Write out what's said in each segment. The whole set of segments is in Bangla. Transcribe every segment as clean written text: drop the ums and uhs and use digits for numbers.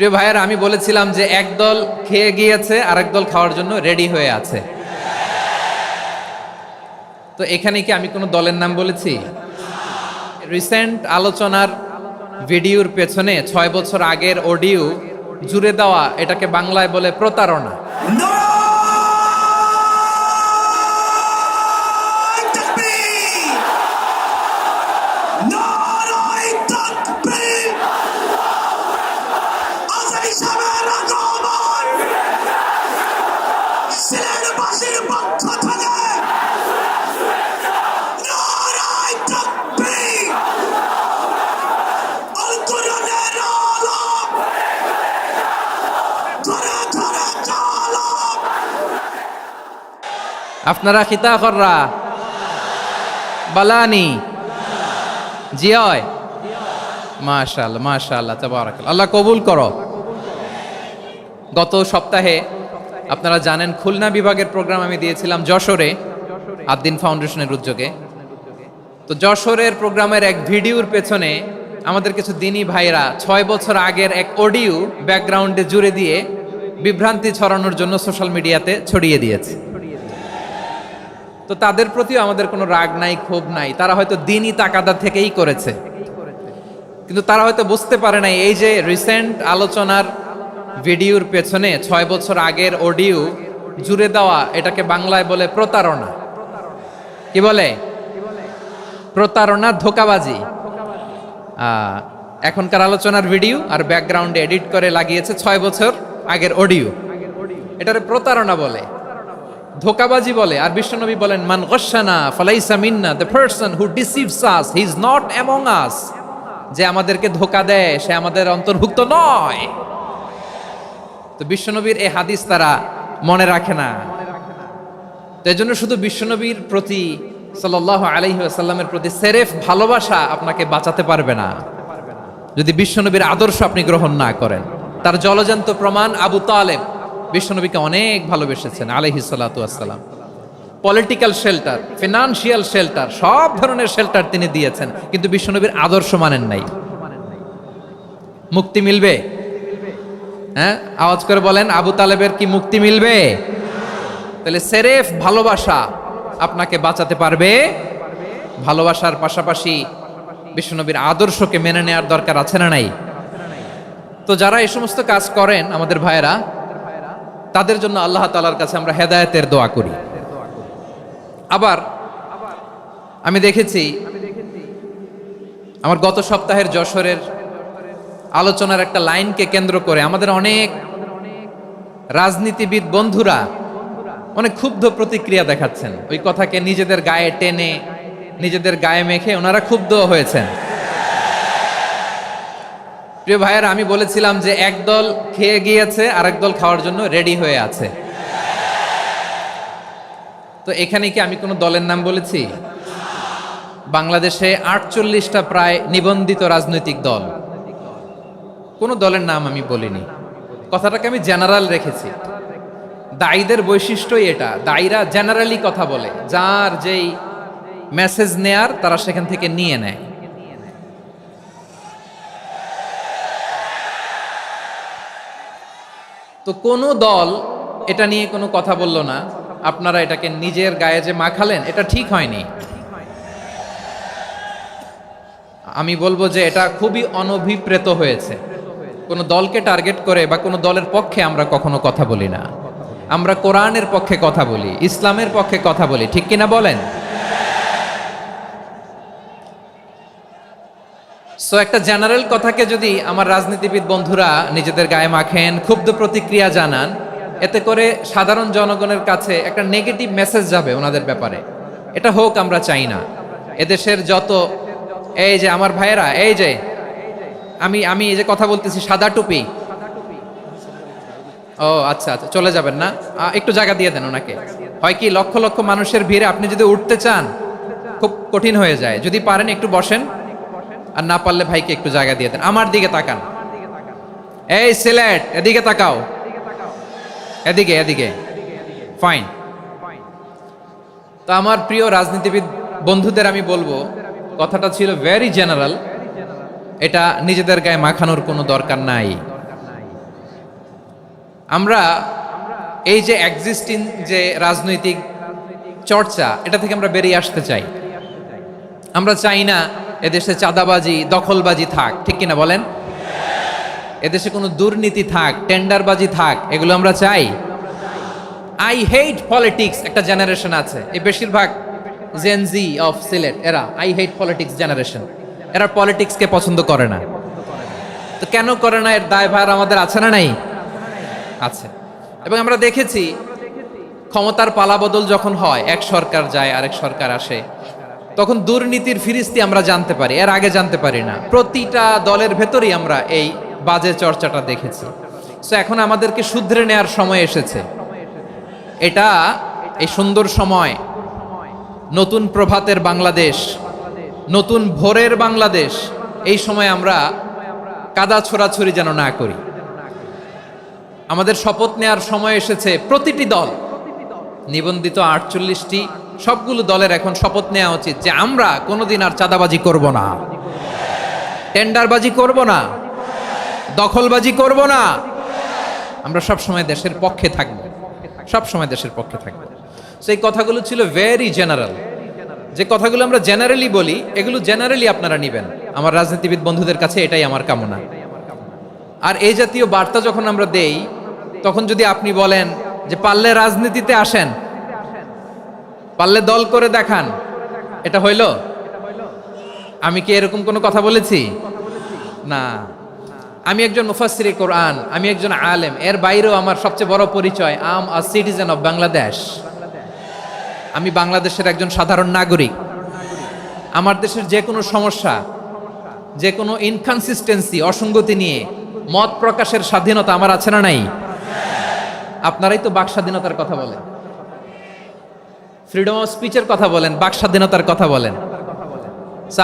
প্রিয় ভাইয়েরা, আমি বলেছিলাম যে একদল খেয়ে গিয়েছে আর একদল খাওয়ার জন্য রেডি হয়ে আছে। তো এখানে কি আমি কোনো দলের নাম বলেছি? রিসেন্ট আলোচনার ভিডিওর পেছনে 6 বছর আগের অডিও জুড়ে দেওয়া, এটাকে বাংলায় বলে প্রতারণা। আপনারা খিতা কররা বালানি জিয় মাশাআল্লাহ মাশাআল্লাহ তাবারাকাল্লাহ, আল্লাহ কবুল করো। গত সপ্তাহে আপনারা জানেন খুলনা বিভাগের প্রোগ্রাম আমি দিয়েছিলাম যশোরে আদ্দিন ফাউন্ডেশনের উদ্যোগে। তো যশোরের প্রোগ্রামের এক ভিডিওর পেছনে আমাদের কিছু দিনী ভাইরা 6 বছর আগের এক অডিও ব্যাকগ্রাউন্ডে জুড়ে দিয়ে বিভ্রান্তি ছড়ানোর জন্য সোশ্যাল মিডিয়াতে ছড়িয়ে দিয়েছে। তো তাদের প্রতিও আমাদের কোনো রাগ নাই, ক্ষোভ নাই। তারা হয়তো দিনই তাকাদা থেকেই করেছে, কিন্তু তারা হয়তো বুঝতে পারে নাই এই যে রিসেন্ট আলোচনার ভিডিওর পেছনে 6 বছর আগের অডিও জুড়ে দেওয়া, এটাকে বাংলায় বলে প্রতারণা। কি বলে? প্রতারণা, ধোঁকাবাজি। এখনকার আলোচনার ভিডিও আর ব্যাকগ্রাউন্ডে এডিট করে লাগিয়েছে 6 বছর আগের অডিও। এটারে প্রতারণা বলে, ধোঁকাবাজি বলে। আর বিশ্বনবী বলেন, মান গশানা ফালাইসা মিন্না, the person who deceives us he is not among us. যে আমাদেরকে ধোঁকা দেয় সে আমাদের অন্তর্ভুক্ত নয়। তো বিশ্বনবীর এই হাদিস তারা মনে রাখে না। তো এই জন্য শুধু বিশ্বনবীর প্রতি সাল্লাল্লাহু আলাইহি ওয়াসাল্লামের প্রতি সেরেফ ভালোবাসা আপনাকে বাঁচাতে পারবে না যদি বিশ্বনবীর আদর্শ আপনি গ্রহণ না করেন। তার জলজান্ত প্রমাণ, আবু তালেব বিশ্বনবীকে অনেক ভালোবেসেছেন আলাইহিস সালাতু ওয়াসসালাম। পলিটিক্যাল শেল্টার, ফিনান্সিয়াল শেল্টার, সব ধরনের শেল্টার তিনি দিয়েছেন, কিন্তু বিশ্বনবীর আদর্শ মানেন নাই। মুক্তি মিলবে? হ্যাঁ, আওয়াজ করে বলেন, আবু তালেবের কি মুক্তি মিলবে? তাহলে সেরেফ ভালোবাসা আপনাকে বাঁচাতে পারবে। ভালোবাসার পাশাপাশি বিশ্বনবীর আদর্শকে মেনে নেওয়ার দরকার আছে না নাই? তো যারা এই সমস্ত কাজ করেন আমাদের ভাইয়েরা, তাদের জন্য আল্লাহ তাআলার কাছে আমরা হেদায়েতের দোয়া করি। আবার আমি দেখেছি আমার গত সপ্তাহের যশোরের আলোচনার একটা লাইনকে কেন্দ্র করে আমাদের অনেক রাজনীতিবিদ বন্ধুরা অনেক ক্ষুব্ধ প্রতিক্রিয়া দেখাচ্ছেন। ওই কথাকে নিজেদের গায়ে টেনে, নিজেদের গায়ে মেখে ওনারা ক্ষুব্ধ হয়েছেন। প্রিয় ভাইয়েরা, আমি বলেছিলাম যে একদল খেয়ে গিয়েছে আর একদল খাওয়ার জন্য রেডি হয়ে আছে। তো এখানে কি আমি কোনো দলের নাম বলেছি? বাংলাদেশে 48টা প্রায় নিবন্ধিত রাজনৈতিক দল, কোনো দলের নাম আমি বলিনি। কথাটাকে আমি জেনারেল রেখেছি। দায়ীদের বৈশিষ্ট্যই এটা, দায়ীরা জেনারেলি কথা বলে, যার যেই মেসেজ নেয়ার তারা সেখান থেকে নিয়ে নেয়। তো কোনো দল এটা নিয়ে কোনো কথা বলল না। আপনারা এটাকে নিজের গায়ে যে মাখালেন, এটা ঠিক হয়নি। আমি বলবো যে এটা খুবই অনভিপ্রেত হয়েছে। কোনো দলকে টার্গেট করে বা কোনো দলের পক্ষে আমরা কখনো কথা বলি না। আমরা কোরআনের পক্ষে কথা বলি, ইসলামের পক্ষে কথা বলি, ঠিক কিনা বলেন? সো একটা জেনারেল কথাকে যদি আমার রাজনীতিবিদ বন্ধুরা নিজেদের গায়ে মাখেন, ক্ষুব্ধ প্রতিক্রিয়া জানান, এতে করে সাধারণ জনগণের কাছে একটা নেগেটিভ মেসেজ যাবে ওনাদের ব্যাপারে। এটা হোক আমরা চাই না। এদেশের যত এই যে আমার ভাইয়েরা, এই যে আমি এই যে কথা বলতেছি, সাদা টুপি, ও আচ্ছা আচ্ছা, চলে যাবেন না? একটু জায়গা দিয়ে দেন ওনাকে। হয় কি, লক্ষ লক্ষ মানুষের ভিড়ে আপনি যদি উঠতে চান খুব কঠিন হয়ে যায়। যদি পারেন একটু বসেন, আর না পারলে ভাইকে একটু জায়গা দিয়ে দেন। আমার দিকে তাকান, এই সিলেট, এদিকে তাকাও, এদিকে এদিকে, ফাইন। তো আমার প্রিয় রাজনীতিবিদ বন্ধুদের আমি বলবো, কথাটা ছিল ভেরি জেনারেল, এটা নিজেদের গায়ে মাখানোর কোনো দরকার নাই। আমরা এই যে এক্সিস্টিং যে রাজনৈতিক চর্চা, এটা থেকে আমরা বেরিয়ে আসতে চাই। আমরা চাই না এদেশে চাঁদাবাজি, দখলবাজি থাক, ঠিক কিনা বলেন? এদেশে কোনো দুর্নীতি থাক, টেন্ডারবাজি থাক, এগুলো আমরা চাই। আই হেট পলিটিক্স একটা জেনারেশন আছে, এই বেশিরভাগ জেনজি অফ সিলেট, এরা আই হেট পলিটিক্স জেনারেশন, এরা পলিটিক্সকে পছন্দ করে না। তো কেন করে না, এর দায়ভার আমাদের আছে না নাই? আছে। এবং আমরা দেখেছি ক্ষমতার পালাবদল যখন হয়, এক সরকার যায় আরেক সরকার আসে, তখন দুর্নীতির ফিরিস্তি আমরা জানতে পারি, এর আগে জানতে পারি না। প্রতিটা দলের ভেতরেই আমরা এই বাজে চর্চাটা দেখেছি। সো এখন আমাদেরকে শুধরে নেওয়ার সময় এসেছে। এটা এই সুন্দর সময়, নতুন প্রভাতের বাংলাদেশ, নতুন ভোরের বাংলাদেশ, এই সময় আমরা কাদা ছোড়াছুরি যেন না করি। আমাদের শপথ নেওয়ার সময় এসেছে। প্রতিটি দল, নিবন্ধিত 48টি, সবগুলো দলের এখন শপথ নেওয়া উচিত যে আমরা কোনোদিন আর চাঁদাবাজি করব না, টেন্ডারবাজি করব না, দখলবাজি করব না। আমরা সব সময় দেশের পক্ষে থাকব, সব সময় দেশের পক্ষে থাকব। সেই কথাগুলো ছিল ভেরি জেনারেল। যে কথাগুলো আমরা জেনারেলি বলি, এগুলো জেনারেলি আপনারা নেবেন। আমার রাজনীতিবিদ বন্ধুদের কাছে এটাই আমার কামনা। আর এই জাতীয় বার্তা যখন আমরা দেই, তখন যদি আপনি বলেন যে পারলে রাজনীতিতে আসেন, পারলে দল করে দেখান, এটা হইল? আমি কি এরকম কোনো কথা বলেছি? না। আমি একজন মুফাসসিরে কোরআন, আমি একজন আলেম, এর বাইরেও আমার সবচেয়ে বড় পরিচয় আম আ সিটিজেন অফ বাংলাদেশ। আমি বাংলাদেশের একজন সাধারণ নাগরিক। আমার দেশের যে কোনো সমস্যা, যে কোনো ইনকনসিস্টেন্সি, অসঙ্গতি নিয়ে মত প্রকাশের স্বাধীনতা আমার আছে না নাই? আপনারাই তো বাক স্বাধীনতার কথা বলেন, ফ্রিডম অফ স্পিচের কথা বলেন, বাক স্বাধীনতার কথা বলেন।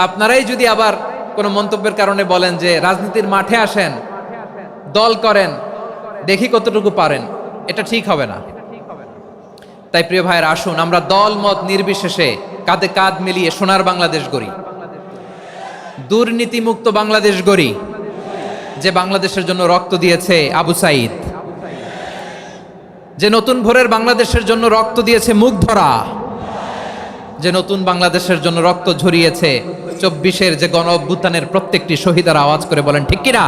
আপনারাই যদি আবার কোনো মন্তব্যের কারণে বলেন যে রাজনীতির মাঠে আসেন, দল করেন, দেখি কতটুকু পারেন, এটা ঠিক হবে না। তাই প্রিয় ভাইয়ের, আসুন আমরা দল মত নির্বিশেষে কাঁধে কাঁধ মিলিয়ে সোনার বাংলাদেশ গড়ি, দুর্নীতিমুক্ত বাংলাদেশ গড়ি। যে বাংলাদেশের জন্য রক্ত দিয়েছে আবু সাইদ, যে নতুন ভোরের বাংলাদেশের জন্য রক্ত দিয়েছে মুগ্ধরা, যে নতুন বাংলাদেশের জন্য রক্ত ঝরিয়েছে 24-এর যে গণ অভ্যুত্থানের প্রত্যেকটি শহীদের আওয়াজ করে বলেন ঠিক কিনা?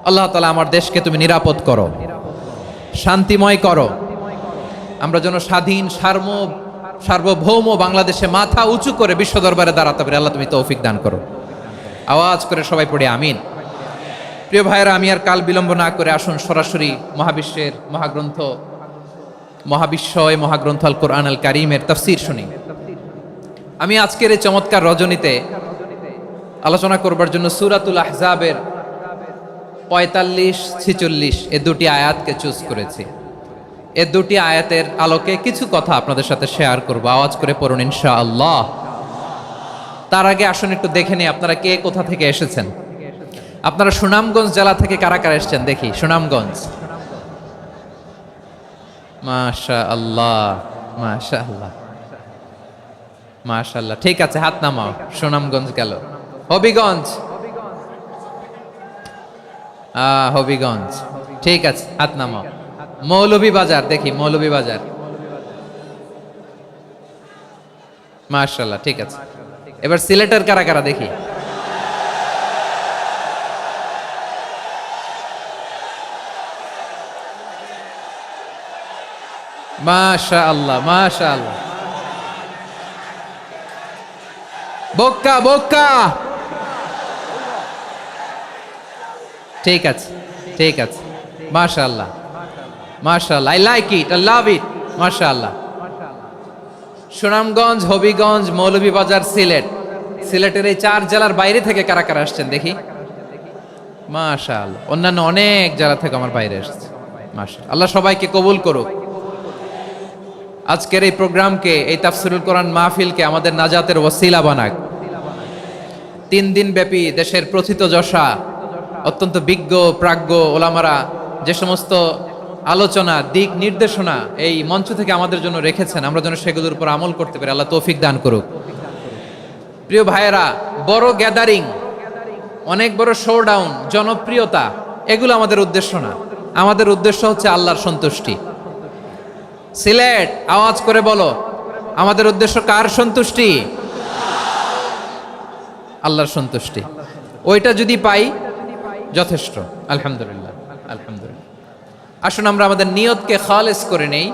আল্লাহ তাআলা আমার দেশকে তুমি নিরাপদ করো, শান্তিময় করো। আমরা যেন স্বাধীন সার্বভৌম বাংলাদেশে মাথা উঁচু করে বিশ্ব দরবারে দাঁড়াতে পারি। আল্লাহ তুমি তৌফিক দান করো। আওয়াজ করে সবাই পড়ে আমিন। প্রিয় ভাইয়েরা, আমি আর কাল বিলম্ব না করে আসুন সরাসরি মহাবিশ্বের মহাগ্রন্থ, মহাগ্রন্থ আল কোরআন আল কারীমের তাফসীর শুনি। আমি আজকের এই চমৎকার রজনীতে আলোচনা করবার জন্য সূরাতুল আহজাবের 45-46 এই দুটি আয়াতকে চুজ করেছি। এই দুটি আয়াতের আলোকে কিছু কথা আপনাদের সাথে শেয়ার করব। আওয়াজ করে পড়ুন ইনশাআল্লাহ। তার আগে আসুন একটু দেখে নিই আপনারা কে কোথা থেকে এসেছেন। আপনারা সুনামগঞ্জ জেলা থেকে কারা কারা এসেছেন দেখি। সুনামগঞ্জ, মাশাআল্লাহ মাশাআল্লাহ মাশাআল্লাহ, ঠিক আছে, হাত নামাও। সুনামগঞ্জ গেল। হবিগঞ্জ, হবিগঞ্জ, ঠিক আছে, হাত নামাও। মৌলভীবাজার দেখি, মৌলভীবাজার, মাশাআল্লাহ, ঠিক আছে। এবার সিলেটের কারা কারা দেখি। মাশাআল্লাহ মাশাআল্লাহ, বক্কা বক্কা, ঠিক আছে ঠিক আছে, মাশাআল্লাহ মাশাআল্লাহ, I like it, I love it, মাশাআল্লাহ। সুনামগঞ্জ, হবিগঞ্জ, মৌলভীবাজার, সিলেট। সিলেটের এই 4 জেলার বাইরে থেকে কারা কারা আসছেন দেখি। মাশাআল্লাহ, অন্যান্য অনেক জেলা থেকে আমার বাইরে এসেছে। মাশাআল্লাহ, আল্লাহ সবাইকে কবুল করুক। আজকের এই প্রোগ্রামকে, এই তাফসীরুল কোরআন মাহফিলকে আমাদের নাজাতের ওসিলা বানাক। 3 দিন ব্যাপী দেশের প্রথিতযশা অত্যন্ত বিজ্ঞ প্রাজ্ঞ ওলামারা যে সমস্ত আলোচনা, দিক নির্দেশনা এই মঞ্চ থেকে আমাদের জন্য রেখেছেন, আমরা যেন সেগুলোর উপর আমল করতে পারি। আল্লাহ তৌফিক দান করুক। প্রিয় ভাইয়েরা, বড় গ্যাদারিং, অনেক বড় শোডাউন, জনপ্রিয়তা, এগুলো আমাদের উদ্দেশ্য না। আমাদের উদ্দেশ্য হচ্ছে আল্লাহর সন্তুষ্টি। সিলেট, আওয়াজ করে বলো, আমাদের উদ্দেশ্য কার সন্তুষ্টি? আল্লাহর সন্তুষ্টি। ওইটা যদি পাই যথেষ্ট। আলহামদুলিল্লাহ, আলহামদুলিল্লাহ। আসুন আমরা আমাদের নিয়তকে খালেস করে নেই।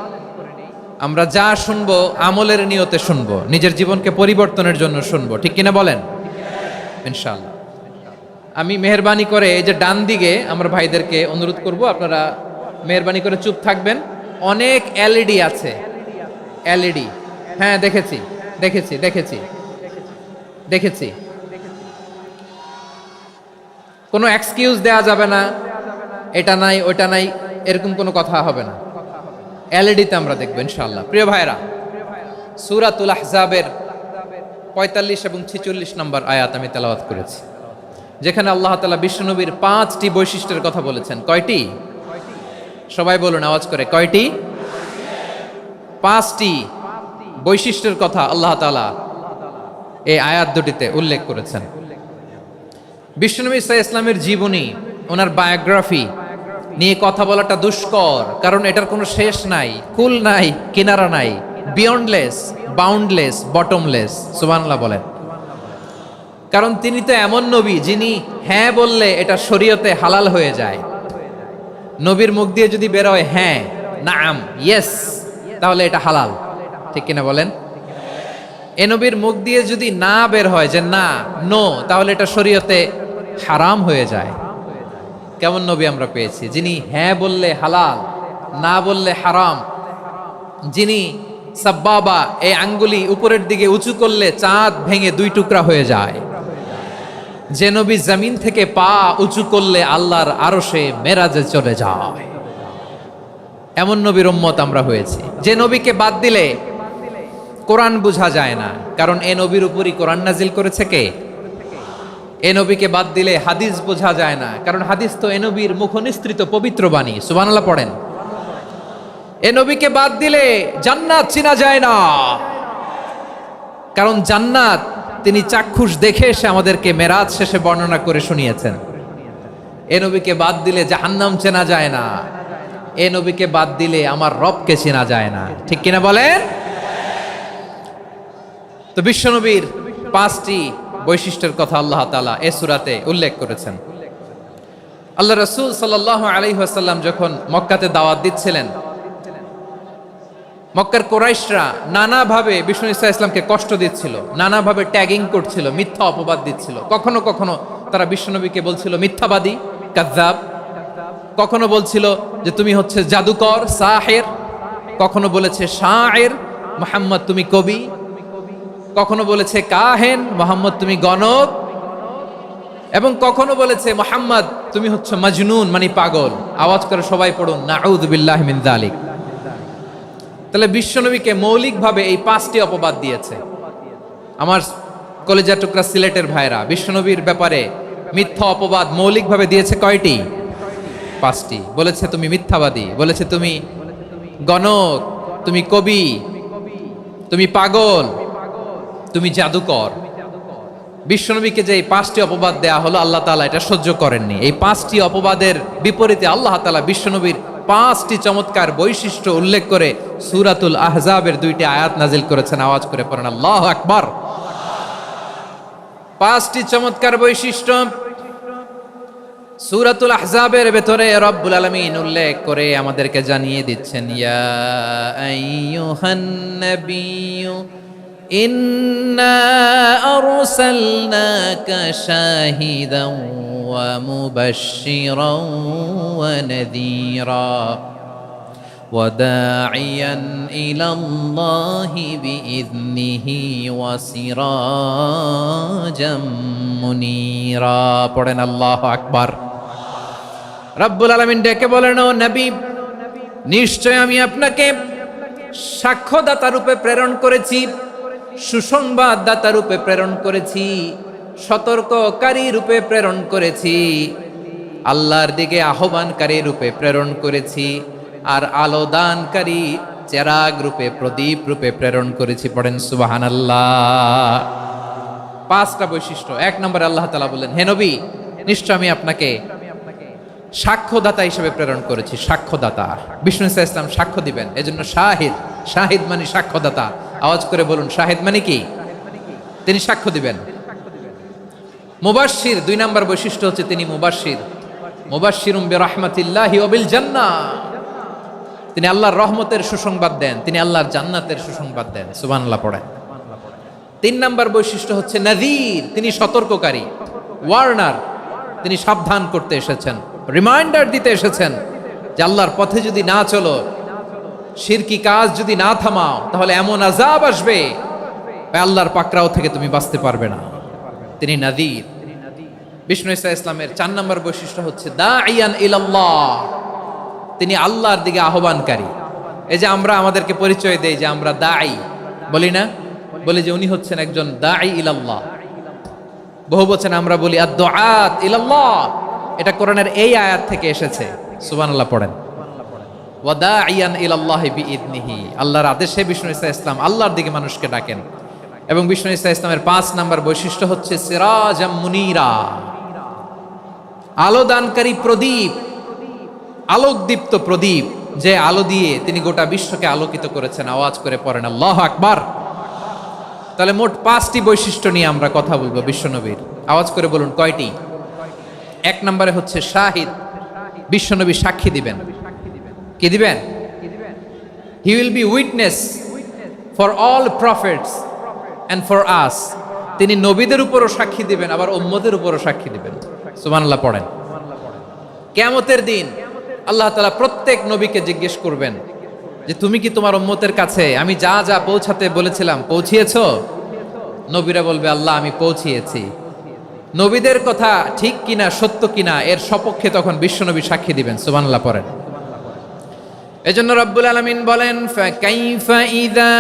আমরা যা শুনবো আমলের নিয়তে শুনবো, নিজের জীবনকে পরিবর্তনের জন্য শুনবো, ঠিক কিনা বলেন? ইনশাআল্লাহ। আমি মেহরবানি করে এই যে ডান দিকে আমরা ভাইদেরকে অনুরোধ করব, আপনারা মেহরবানি করে চুপ থাকবেন। অনেক এলইডি আছে, এলইডি। হ্যাঁ, দেখেছি দেখেছি দেখেছি দেখেছি। কোনো এক্সকিউজ দেয়া যাবে না, এটা নাই ওটা নাই, এরকম কোনো কথা হবে না। এলইডিতে আমরা দেখবো ইনশাআল্লাহ। প্রিয় ভাইরা, সূরাতুল আহজাবের 45 এবং 46 নম্বর আয়াত আমি তেলাওয়াত করেছি, যেখানে আল্লাহ তাআলা বিশ্বনবীর 5টি বৈশিষ্ট্যের কথা বলেছেন। কয়টি? সবাই বলুন আওয়াজ করে, কয়টি? 5টি বৈশিষ্ট্যের কথা আল্লাহ তাআলা এই আয়াত দুটিতে উল্লেখ করেছেন। বিশ্বনবী সাল্লাল্লাহু আলাইহি ইসলামের জীবনী, ওনার বায়োগ্রাফি নিয়ে কথা বলাটা দুষ্কর, কারণ এটার কোনো শেষ নাই, কুল নাই, কিনারা নাই, বিয়ন্ডলেস, বাউন্ডলেস, বটমলেস। সুবহানাল্লাহ বলেন। কারণ তিনি তো এমন নবী যিনি হ্যাঁ বললে এটা শরীয়তে হালাল হয়ে যায়। নবীর মুখ দিয়ে যদি বের হয় হ্যাঁ, নাম, ইয়েস, তাহলে এটা হালাল, ঠিক কিনা বলেন? এ নবীর মুখ দিয়ে যদি না বের হয় যে না, নো, তাহলে এটা শরীয়তে হারাম হয়ে যায়। কেমন নবী আমরা পেয়েছি, যিনি হ্যাঁ বললে হালাল, না বললে হারাম, যিনি সাব্বাবা, এই আঙ্গুলি উপরের দিকে উঁচু করলে চাঁদ ভেঙে 2 টুকরা হয়ে যায়, যে নবী জমিন থেকে পা উঁচু করলে আল্লাহর আরশে মেরাজে চলে যায়। এমন নবীর উম্মত আমরা হয়েছি। যে নবীকে বাদ দিলে কোরআন বোঝা যায় না, কারণ এ নবীর উপরই কোরআন নাজিল করেছে কে? এ নবীকে বাদ দিলে হাদিস বোঝা যায় না, কারণ হাদিস তো এ নবীর মুখনিসৃত পবিত্র বাণী। সুবহানাল্লাহ পড়েন। এ নবীকে বাদ দিলে জান্নাত চিনা যায় না, কারণ জান্নাত তিনি চাক্ষুষ দেখে এসে আমাদেরকে মেরাজ শেষে বর্ণনা করে শুনিয়েছেন। এ নবীকে বাদ দিলে জাহান্নাম চেনা যায় না, এ নবীকে বাদ দিলে আমার রবকে চেনা যায় না, ঠিক কিনা বলেন? তো বিশ্বনবীর 5টি বৈশিষ্ট্যের কথা আল্লাহ তাআলা এই সূরাতে উল্লেখ করেছেন। আল্লাহ রাসূল সাল্লাল্লাহু আলাইহি ওয়াসাল্লাম যখন মক্কাতে দাওয়াত দিচ্ছিলেন, মক্কার কুরাইশরা নানাভাবে বিষ্ণু ঈসা ইসলামকে কষ্ট দিচ্ছিল, নানাভাবে ট্যাগিং করছিল, মিথ্যা অপবাদ দিচ্ছিল। কখনো কখনো তারা বিশ্বনবীকে বলছিল মিথ্যাবাদী, কাযযাব। কখনো বলছিল যে তুমি হচ্ছে জাদুকর, সাহের। কখনো বলেছে শায়ের, মুহাম্মদ তুমি কবি। কখনো বলেছে কাহেন, মুহাম্মদ তুমি গণক। এবং কখনো বলেছে মুহাম্মদ তুমি হচ্ছে মাজনুন, মানে পাগল। আওয়াজ করে সবাই পড়ুন, নাউযু বিল্লাহি মিন যালিক। তাহলে বিশ্বনবীকে মৌলিকভাবে এই 5টি অপবাদ দিয়েছে। আমার কলেজা টুকরা সিলেটের ভাইরা, বিশ্বনবীর ব্যাপারে মিথ্যা অপবাদ মৌলিকভাবে দিয়েছে কয়টি? 5টি। বলেছে তুমি মিথ্যাবাদী, বলেছে তুমি গণক, তুমি কবি, তুমি পাগল, তুমি জাদুকর। বিশ্বনবীকে যে এই 5টি অপবাদ দেয়া হলো, আল্লাহ তাআলা এটা সহ্য করেননি। এই 5টি অপবাদের বিপরীতে আল্লাহ তাআলা বিশ্বনবীর 5টি চমৎকার বৈশিষ্ট্য উল্লেখ করে সূরাতুল আহজাবের 2টি আয়াত নাজিল করেছেন। আওয়াজ করে পড়েন আল্লাহু আকবার। 5টি চমৎকার বৈশিষ্ট্য সূরাতুল আহজাবের ভেতরে রব্বুল আলামিন উল্লেখ করে আমাদেরকে জানিয়ে দিচ্ছেন, ইয়া আইয়ুহান নাবিয়্যু ইন্না আরসালনাকা শাহিদান ওয়া মুবাশশিরান ওয়া নাযীরা ওয়া দাঈয়ান ইলাল্লাহি বিইذনিহি ওয়া সিরাজাম মুনীরা। পড়েন আল্লাহু আকবার। রব্বুল আলামিন ডেকে বলেন, ও নবী, নিশ্চয় আমি আপনাকে সাক্ষ্যদাতা রূপে প্রেরণ করেছি, সুসংবাদদাতা রূপে প্রেরণ করেছি, সতর্ককারী রূপে প্রেরণ করেছি, আল্লাহর দিকে আহ্বানকারী রূপে প্রেরণ করেছি, আর আলো দানকারী চেরাগ রূপে, প্রদীপ রূপে প্রেরণ করেছি। পড়েন সুবহানাল্লাহ। 5টা বৈশিষ্ট্য। 1 নম্বরে আল্লাহ তাআলা বললেন, হে নবী, নিশ্চয় আমি আপনাকে সাক্ষ্যদাতা হিসেবে প্রেরণ করেছি। সাক্ষ্যদাতা, বিষ্ণু ইসা ইসলাম সাক্ষ্য দিবেন, এজন্য শাহিদ। শাহিদ মানে সাক্ষ্যদাতা। আওয়াজ করে বলুন, শাহিদ মানে কি? তিনি সাক্ষ্য দিবেন। মুবাশশির, 2 নম্বর বৈশিষ্ট্য হচ্ছে তিনি মুবাশশির। মুবাশশিরুম বিরাহমাতিল্লাহি ওয়া বিল জান্নাহ, তিনি আল্লাহর রহমতের সুসংবাদ দেন, তিনি আল্লাহর জান্নাতের সুসংবাদ দেন। সুবহানাল্লাহ পড়েন। 3 নম্বর বৈশিষ্ট্য হচ্ছে নাযীর, তিনি সতর্ককারী, ওয়ার্নার, তিনি সাবধান করতে এসেছেন, রিমাইন্ডার দিতে এসেছেন যে আল্লাহর পথে যদি না চলো, শিরকি কাজ যদি না থামাও, তাহলে এমন আযাব আসবে আল্লাহর পাকড়াও থেকে তুমি বাঁচতে পারবে না। তিনি নাযীর। বিষ্ণু ইসা ইসলামের 4 নম্বর বৈশিষ্ট্য হচ্ছে দাঈয়ান ইলাল্লাহ, তিনি আল্লাহর দিকে আহ্বানকারী। এই যে আমরা আমাদেরকে পরিচয় দেই যে আমরা দাঈ, বলি না? বলি যে উনি হচ্ছেন একজন দাঈ ইলাল্লাহ। বহু বচনে আমরা বলি আদ-দুআত ইলাল্লাহ, এটা কোরআনের এই আয়াত থেকে এসেছে। সুবহানাল্লাহ পড়েন। ওয়া দাঈয়ান ইলাল্লাহি বিইذনিহি, আল্লাহর আদেশে বিষ্ণু ইসা ইসলাম আল্লাহর দিকে মানুষকে ডাকেন। এবং বিষ্ণু ইসা ইসলামের 5 নম্বর বৈশিষ্ট্য হচ্ছে সিরাজাম মুনীরা, আলো দানকারী প্রদীপ, আলোকদীপ্ত প্রদীপ, যে আলো দিয়ে তিনি গোটা বিশ্বকে আলোকিত করেছেন। আওয়াজ করে পড়েন আল্লাহু আকবার। তাহলে মোট 5টি বৈশিষ্ট্য নিয়ে আমরা কথা বলবো বিশ্বনবীর। আওয়াজ করে বলুন কয়টি? 1 নম্বরে হচ্ছে শাহিদ, বিশ্বনবী সাক্ষী দিবেন। কি দিবেন? He will be witness for all prophets and for us, তিনি নবীদের উপরও সাক্ষী দিবেন, আবার উম্মতের উপরও সাক্ষী দিবেন। সুবহানাল্লাহ পড়েন। কিয়ামতের দিন আল্লাহ তাআলা প্রত্যেক নবীকে জিজ্ঞেস করবেন যে তুমি কি তোমার উম্মতের কাছে আমি যা যা পৌঁছাতে বলেছিলাম পৌঁছিয়েছো? নবীরা বলবে আল্লাহ আমি পৌঁছিয়েছি। নবীদের কথা ঠিক কিনা, সত্য কিনা, এর সপক্ষে তখন বিশ্বনবী সাক্ষী দিবেন। সুবহানাল্লাহ পড়েন। এজন্য রব্বুল আলামিন বলেন ফাকাইফা ইযা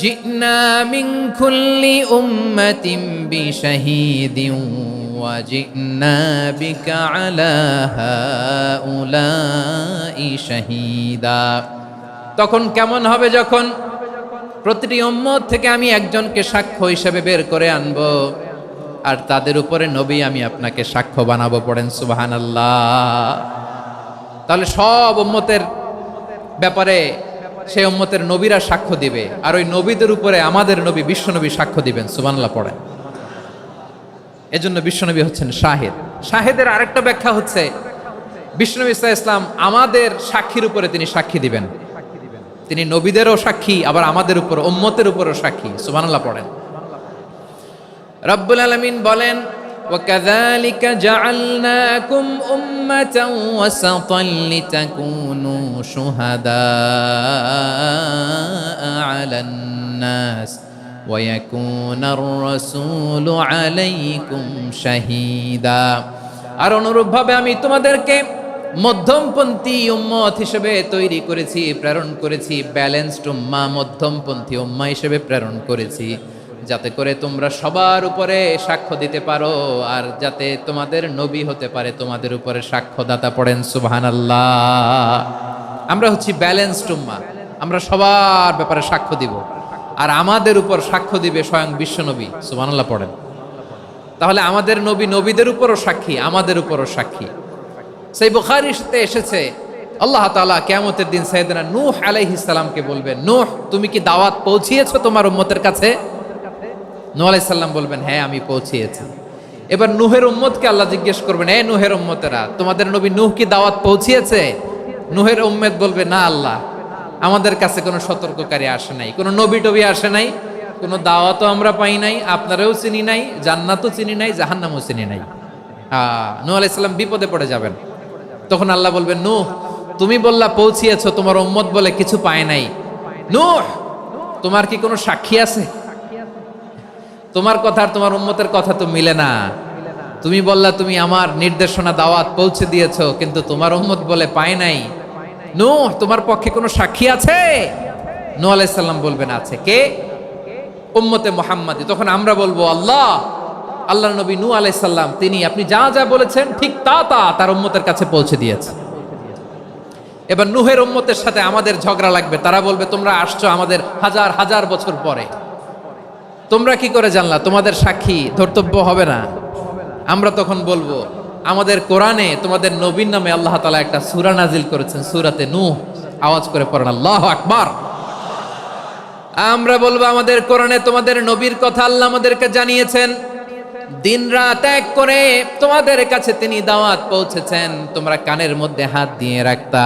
জিনা মিন কুল্লি উম্মাতিন বিশাহীদিন ওয়া জিনা বিকা আলা হাউলাই শাহীদা। তখন কেমন হবে যখন প্রতিটি উম্মত থেকে আমি একজনকে সাক্ষ্য হিসেবে বের করে আনবো, আর তাদের উপরে নবী আমি আপনাকে সাক্ষ্য বানাবো। পড়েন সুবহানাল্লাহ। তাহলে সব উম্মতের ব্যাপারে সেই উম্মতের নবীরা সাক্ষ্য দিবে, আর ওই নবীদের উপরে আমাদের নবী বিশ্বনবী সাক্ষ্য দিবেন। সুবহানাল্লাহ পড়েন। এজন্য বিশ্বনবী হচ্ছেন শাহিদ। শাহিদের আরেকটা ব্যাখ্যা হচ্ছে বিশ্বনবী সাল্লাল্লাহু আলাইহি ওয়াসাল্লাম আমাদের সাক্ষীর উপরে তিনি সাক্ষী দিবেন। তিনি নবীদেরও সাক্ষী, আবার আমাদের উপর উম্মতের উপরও সাক্ষী। সুবহানাল্লাহ পড়েন। রব্বুল আলামিন বলেন وَكَذَلِكَ جَعَلْنَاكُمْ أُمَّةً وَسَطًا لِتَكُونُوا شُهَدَاءَ عَلَى النَّاسِ وَيَكُونَ الرَّسُولُ عَلَيْكُمْ شَهِيدًا। আর অনুরূপভাবে আমি তোমাদেরকে মধ্যমপন্থী উম্মত হিসেবে তৈরি করেছি, প্রেরণ করেছি। ব্যালেন্সড উম্মাহ, মধ্যমপন্থী উম্মাহ হিসেবে প্রেরণ করেছি, যাতে করে তোমরা সবার উপরে সাক্ষ্য দিতে পারো, আর যাতে তোমাদের নবী হতে পারে তোমাদের উপরে সাক্ষ্যদাতা। পড়েন সুবহানাল্লাহ। আমরা হচ্ছি ব্যালেন্সড উম্মাহ, আমরা সবার ব্যাপারে সাক্ষ্য দিব, আর আমাদের উপর সাক্ষ্য দিবে স্বয়ং বিশ্বনবী। সুবহানাল্লাহ পড়েন। তাহলে আমাদের নবী নবীদের উপরও সাক্ষী, আমাদের উপরও সাক্ষী। সেই বুখারীতে এসেছে আল্লাহ তাআলা কিয়ামতের দিন সাইয়েদনা নূহ আলাইহিস সালামকে বলবেন, নূহ তুমি কি দাওয়াত পৌঁছিয়েছো তোমার উম্মতের কাছে? নূহ আলাইহিস সালাম বলবেন হ্যাঁ আমি পৌঁছিয়েছি। এবার নূহের উম্মতকে আল্লাহ জিজ্ঞেস করবেন, এ নূহের উম্মতেরা তোমাদের নবী নূহ কি দাওয়াত পৌঁছিয়েছে? নূহের উম্মত বলবে না আল্লাহ, আমাদের কাছে কোনো সতর্ককারী আসে নাই, কোনো নবী টবি আসে নাই, কোনো দাওয়াতও আমরা পাই নাই, আপনারাও চিনি নাই, জান্নাতও চিনি নাই, জাহান্নামও চিনি নাই। নূহ আলাইহিস সালাম বিপদে পড়ে যাবেন। তখন আল্লাহ বলবেন নূহ তুমি বললা পৌঁছিয়েছো, তোমার উম্মত বলে কিছু পায় নাই। নূহ তোমার কি কোনো সাক্ষী আছে? তোমার কথা আর তোমার উম্মতের কথা তো মিলে না। তুমি বললা তুমি আমার নির্দেশনা দাওয়াত পৌঁছে দিয়েছো, কিন্তু তোমার উম্মত বলে পায় নাই। নূহ তোমার পক্ষে কোনো সাক্ষী আছে? নূহ আলাইহিস সালাম বলবেন আছে। কে? উম্মতে মুহাম্মাদি। তখন আমরা বলবো আল্লাহ, আল্লাহর নবী নূহ আলাইহিস সালাম তিনি আপনি যা যা বলেছেন ঠিক তা তা তার উম্মতের কাছে পৌঁছে দিয়েছে। এবার নূহের উম্মতের সাথে আমাদের ঝগড়া লাগবে। তারা বলবে তোমরা আসছো আমাদের হাজার হাজার বছর পরে, তোমরা কি করে জানলা? তোমাদের সাক্ষী ধর্তব্য হবে না। আমরা তখন বলবো আমাদের কোরআনে তোমাদের নবীর নামে আল্লাহ তাআলা একটা সূরা নাজিল করেছেন, সূরাতে নূহ। আওয়াজ করে পড়েন আল্লাহু আকবার। আমরা বলবো আমাদের কোরআনে তোমাদের নবীর কথা আল্লাহ আমাদেরকে জানিয়েছেন, দিন রাত এক করে তোমাদের কাছে তিনি দাওয়াত পৌঁছেছেন। তোমরা কানের মধ্যে হাত দিয়ে রাখতা,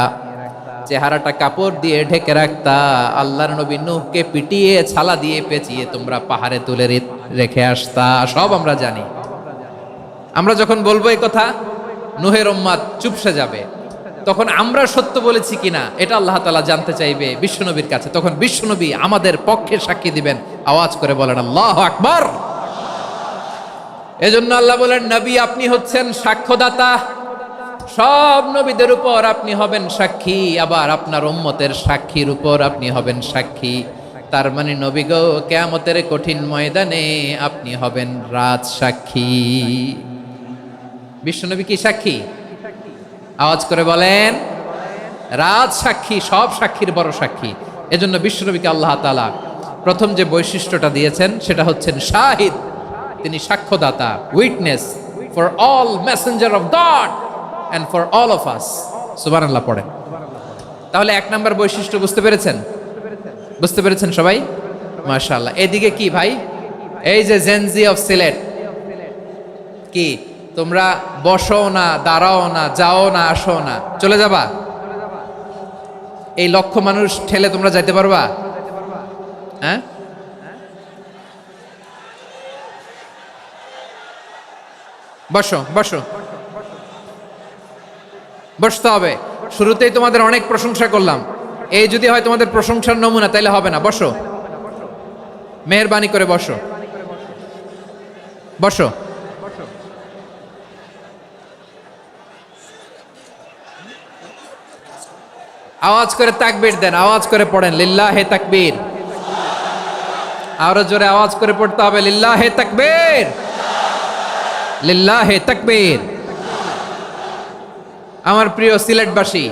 চেহারাটা কাপড় দিয়ে ঢেকে রাখতা, আল্লাহর নবী নূহকে পিটিয়ে ছালা দিয়ে পেঁচিয়ে তোমরা পাহাড়ে তুলে রেখে আসতা। সব আমরা জানি। আমরা যখন বলবো এই কথা, নূহের উম্মাত চুপসে যাবে। তখন আমরা সত্য বলেছি কিনা এটা আল্লাহ তাআলা জানতে চাইবে বিশ্বনবীর কাছে। তখন বিশ্বনবী আমাদের পক্ষে সাক্ষী দিবেন। আওয়াজ করে বলেন আল্লাহু আকবার। এজন্য আল্লাহ বলেন, নবী আপনি হচ্ছেন সাক্ষ্যদাতা, সব নবীদের উপর আপনি হবেন সাক্ষী, আবার আপনার উম্মতের সাক্ষীর উপর আপনি হবেন সাক্ষী। তার মানে নবী গো, কিয়ামতের কঠিন ময়দানে আপনি হবেন রাজ সাক্ষী। বিশ্বনবী কি সাক্ষী? আওয়াজ করে বলেন রাজ সাক্ষী, সব সাক্ষীর বড় সাক্ষী। এজন্য বিশ্বনবীকে আল্লাহ তাআলা প্রথম যে বৈশিষ্ট্যটা দিয়েছেন সেটা হচ্ছেন শাহিদ। তিনি সাক্ষ্যদাতা, witness for all messenger of God and for all of us. সুবহানাল্লাহ পড়েন। তাহলে এক নাম্বার বৈশিষ্ট্য বুঝতে পেরেছেন? বুঝতে পেরেছেন সবাই? মাশাআল্লাহ। এদিকে কি ভাই, এই যে জেনজি অফ সিলেট, কি তোমরা বসো না, দাঁড়াও না, যাও না, আসো না, চলে যাবা? এই লক্ষ মানুষ ঠেলে তোমরা যাইতে পারবা? হ্যাঁ, বসো বসো, বসতে হবে। শুরুতেই তোমাদের অনেক প্রশংসা করলাম, এই যদি হয় তোমাদের প্রশংসার নমুনা, তাইলে হবে না। বসো, মেহেরবানি করে বসো, বসো। আওয়াজ করে তাকবীর দেন, আওয়াজ করে পড়েন লিল্লাহে তাকবীর। আরো জোরে আওয়াজ করে পড়তে হবে লিল্লাহে তাকবীর, লিল্লাহে তাকবীর। আমার প্রিয় সিলেটবাসী,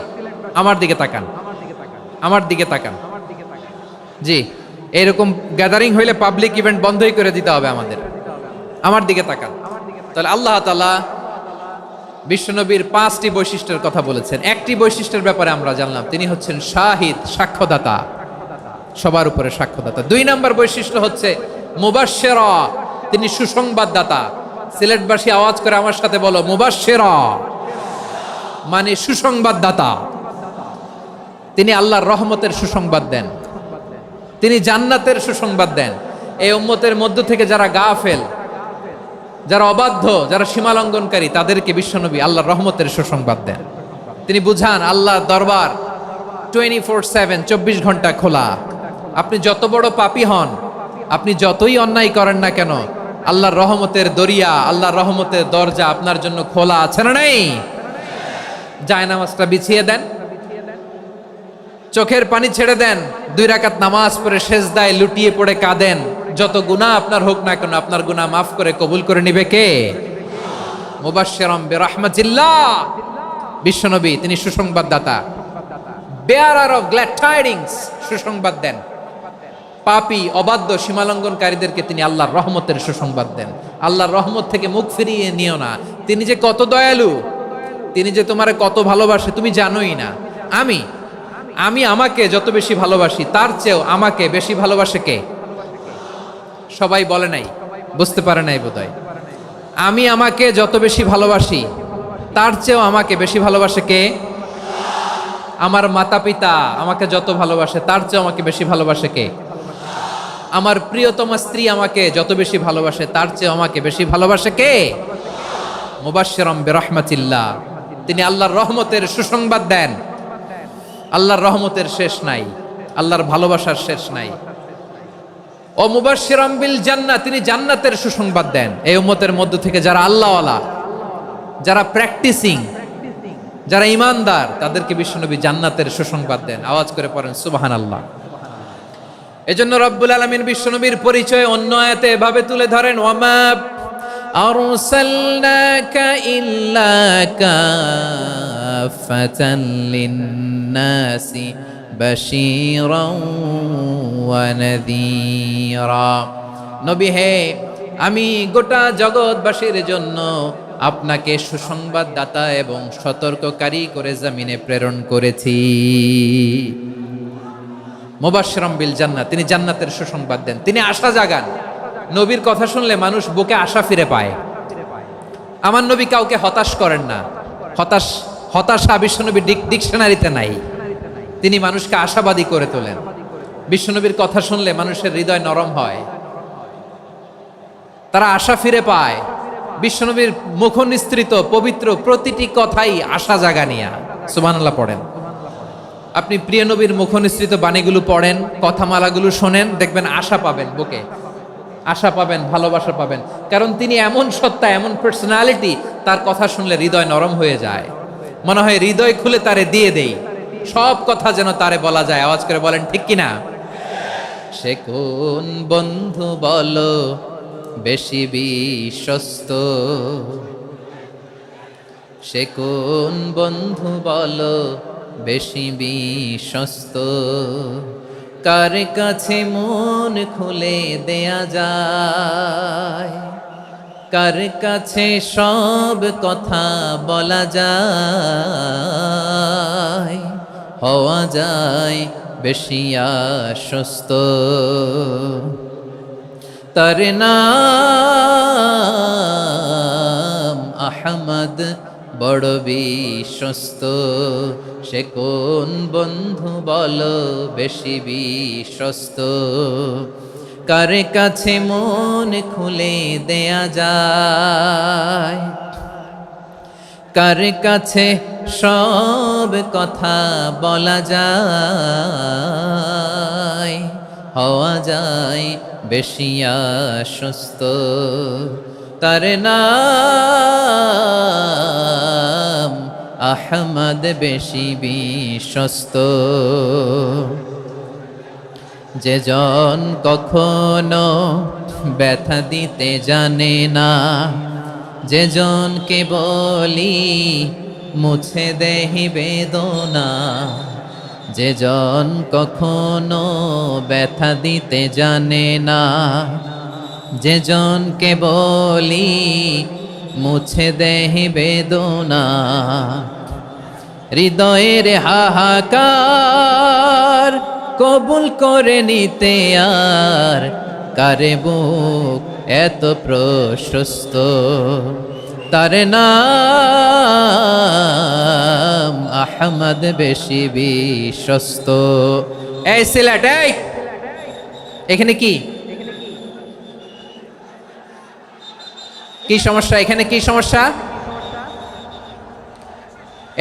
আমার দিকে তাকান, আমার দিকে তাকান। জি, এরকম গ্যাদারিং হইলে পাবলিক ইভেন্ট বন্ধই করে দিতে হবে আমাদের। আমার দিকে তাকান। তাহলে আল্লাহ তাআলা বিশ্বনবীর 5টি বৈশিষ্ট্যের কথা বলেছেন। একটি বৈশিষ্ট্যের ব্যাপারে আমরা জানলাম, তিনি হচ্ছেন শাহিদ, সাক্ষ্যদাতা, সবার উপরে সাক্ষ্যদাতা। 2 নাম্বার বৈশিষ্ট্য হচ্ছে মুবাশশিরা, তিনি সুসংবাদদাতা। সিলেটবাসী আওয়াজ করে আমার সাথে বলো মুবাশশিরা, মানে সুসংবাদদাতা। তিনি আল্লাহর রহমতের সুসংবাদ দেন, তিনি জান্নাতের সুসংবাদ দেন। এই উম্মতের মধ্য থেকে যারা গাফেল, যারা অবাধ্য, যারা সীমালঙ্ঘনকারী, তাদেরকে বিশ্বনবী আল্লাহর রহমতের সুসংবাদ দেন। তিনি বুঝান আল্লাহর দরবার 24/7, 24 ঘন্টা খোলা। আপনি যত বড় পাপী হন, আপনি যতই অন্যায় করেন না কেন, আল্লাহর রহমতের দরিয়া, আল্লাহর রহমতের দরজা আপনার জন্য খোলা আছে না নেই? জায়নামাজটা বিছিয়ে দেন, চোখের পানি ছেড়ে দেন, 2 রাকাত নামাজ পড়ে সেজদায় লুটিয়ে পড়ে কাঁদেন। যত গুনাহ আপনার হোক না কেন, আপনার গুনাহ মাফ করে কবুল করে নিবে কে? মুবাশশিরাম বিরাহমাতিল্লাহ। বিশ্বনবী তিনি সুসংবাদদাতা, বেয়ারার অফ গ্ল্যাড টাইডিংস, সুসংবাদ দেন। পাপী, অবাধ্য, সীমালঙ্ঘনকারীদেরকে তিনি আল্লাহর রহমতের সুসংবাদ দেন। আল্লাহর রহমত থেকে মুখ ফিরিয়ে নিও না। তিনি যে কত দয়ালু, তিনি যে তোমারে কত ভালোবাসে তুমি জানোই না। আমি আমাকে যত বেশি ভালোবাসি, তার চেয়েও আমাকে বেশি ভালোবাসে কে? সবাই বলে নাই, বুঝতে পারে নাই বোধহয়। আমি আমাকে যত বেশি ভালোবাসি, তার চেয়েও আমাকে বেশি ভালোবাসে কে? আমার মাতা পিতা আমাকে যত ভালোবাসে, তার চেয়েও আমাকে বেশি ভালোবাসে কে? আমার প্রিয়তমা স্ত্রী আমাকে যত বেশি ভালোবাসে, তার চেয়েও আমাকে বেশি ভালোবাসে কে? মুবাশশিরাম বিরাহমাতিল্লাহ, তিনি আল্লাহর রহমতের সুসংবাদ দেন। আল্লাহর রহমতের শেষ নাই, আল্লাহর ভালোবাসার শেষ নাই। ও মুবাশশিরাম বিল জান্নাহ, তিনি জান্নাতের সুসংবাদ দেন। এই উম্মতের মধ্য থেকে যারা আল্লাহওয়ালা, যারা প্র্যাকটিসিং, যারা ইমানদার, তাদেরকে বিশ্বনবী জান্নাতের সুসংবাদ দেন। আওয়াজ করে পড়েন সুবহানাল্লাহ। এজন্য রব্বুল আলামিন বিশ্বনবীর পরিচয় অন্য আয়াতে এভাবে তুলে ধরেন, ওয়ামা আরসালনাকা ইল্লা কাফাতান লিন-নাসি বাশীরাও ওয়া নাযীরা। নবী হে, আমি গোটা জগৎবাসীর জন্য আপনাকে সুসংবাদদাতা এবং সতর্ককারী করে জমিনে প্রেরণ করেছি। মুবাশশিরাম বিল জান্নাত, তিনি জান্নাতের সুসংবাদ দেন, তিনি আশা জাগান। নবীর কথা শুনলে মানুষ বুকে আশা ফিরে পায়। আমার নবী কাউকে হতাশ করেন না। হতাশা বিশ্বনবীর ডিকশনারিতে নাই। তিনি মানুষকে আশাবাদী করে তোলেন। বিশ্বনবীর কথা শুনলে মানুষের হৃদয় নরম হয়, তারা আশা ফিরে পায়। বিশ্বনবীর মুখ নিঃসৃত পবিত্র প্রতিটি কথাই আশা জাগানিয়া। সুবহানাল্লাহ পড়েন। আপনি প্রিয় নবীর মুখ নিঃসৃত বাণীগুলো পড়েন, কথামালাগুলো শোনেন, দেখবেন আশা পাবেন, বুকে আশা পাবেন, ভালোবাসা পাবেন। কারণ তিনি এমন সত্তা, এমন পার্সোনালিটি, তার কথা শুনলে হৃদয় নরম হয়ে যায়। মনে হয় হৃদয় খুলে তারে দিয়ে দেই, সব কথা যেন তারে বলা যায়। আওয়াজ করে বলেন ঠিক কিনা? সে কোন বন্ধু বলো বেশি বিশ্বস্ত, সে কোন বন্ধু বলো বেশি বিশ্বস্ত, কার কাছে মন খুলে দেয়া যায়, কার কাছে সব কথা বলা যায়, হওয়া যায় বেশি আশ্বস্ত। তার নাম আহমদ, বড় বিশ্বস্ত। সে কোন বন্ধু বলো বেশি বিশ্বস্ত, কার কাছে মন খুলে দেয়া যায়, কার কাছে সব কথা বলা যায়, হওয়া যায় বেশি আশ্বস্ত। তার নাম আহমদ, বেশি বিশ্বস্ত। যে জন কখনো ব্যথা দিতে জানে না, যে জনকে বলি মুছে দেহি বেদনা, যে জন কখনো ব্যথা দিতে জানে না, যে জনকে বলি মুছে দেহি বেদনা, হৃদয়ের হাহাকার কবুল করে নিতে আর কারে বুক এত প্রশস্ত। তার নাম আহমদ, বেশি বিশ্বস্ত। এই সিলেট, এই এখানে কি কি সমস্যা? এখানে কি সমস্যা?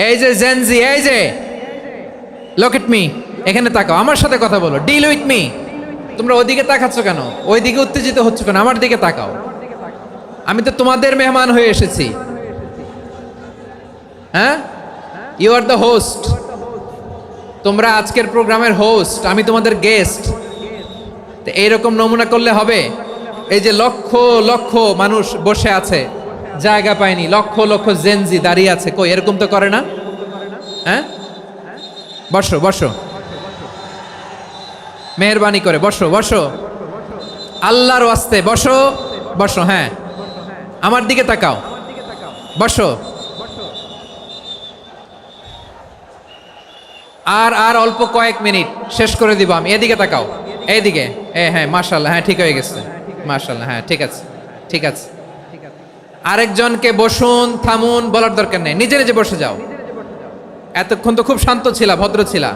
এই যে জেনজি, এই যে লুক এট মি, এখানে তাকাও, আমার সাথে কথা বলো, ডিল উইথ মি। তোমরা ওইদিকে তাকাচ্ছ কেন? ওইদিকে উত্তেজিত হচ্ছ কেন? আমার দিকে তাকাও। আমি তো তোমাদের মেহমান হয়ে এসেছি। হ্যাঁ, ইউ আর দ্য হোস্ট। তোমরা আজকের প্রোগ্রামের হোস্ট, আমি তোমাদের গেস্ট। তো এইরকম নমুনা করলে হবে? এই যে লক্ষ লক্ষ মানুষ বসে আছে, জায়গা পায়নি, লক্ষ লক্ষ জেনজি দাঁড়িয়ে আছে, কই এরকম তো করে না? হ্যাঁ, বসো বসো, মেহরবানি করে বসো বসো, আল্লাহর ওয়াস্তে বসো বসো। হ্যাঁ, আমার দিকে তাকাও, বসো। আর অল্প কয়েক মিনিট, শেষ করে দিব আমি। এদিকে তাকাও, এইদিকে। হ্যাঁ, মাশাআল্লাহ, হ্যাঁ ঠিক হয়ে গেছে, মাশাআল্লাহ, হ্যাঁ ঠিক আছে, ঠিক আছে। আরেকজনকে বসুন, থামুন বলার দরকার নেই, নিজে নিজে বসে যাও। এতক্ষণ তো খুব শান্ত ছিলা, ভদ্র ছিলা,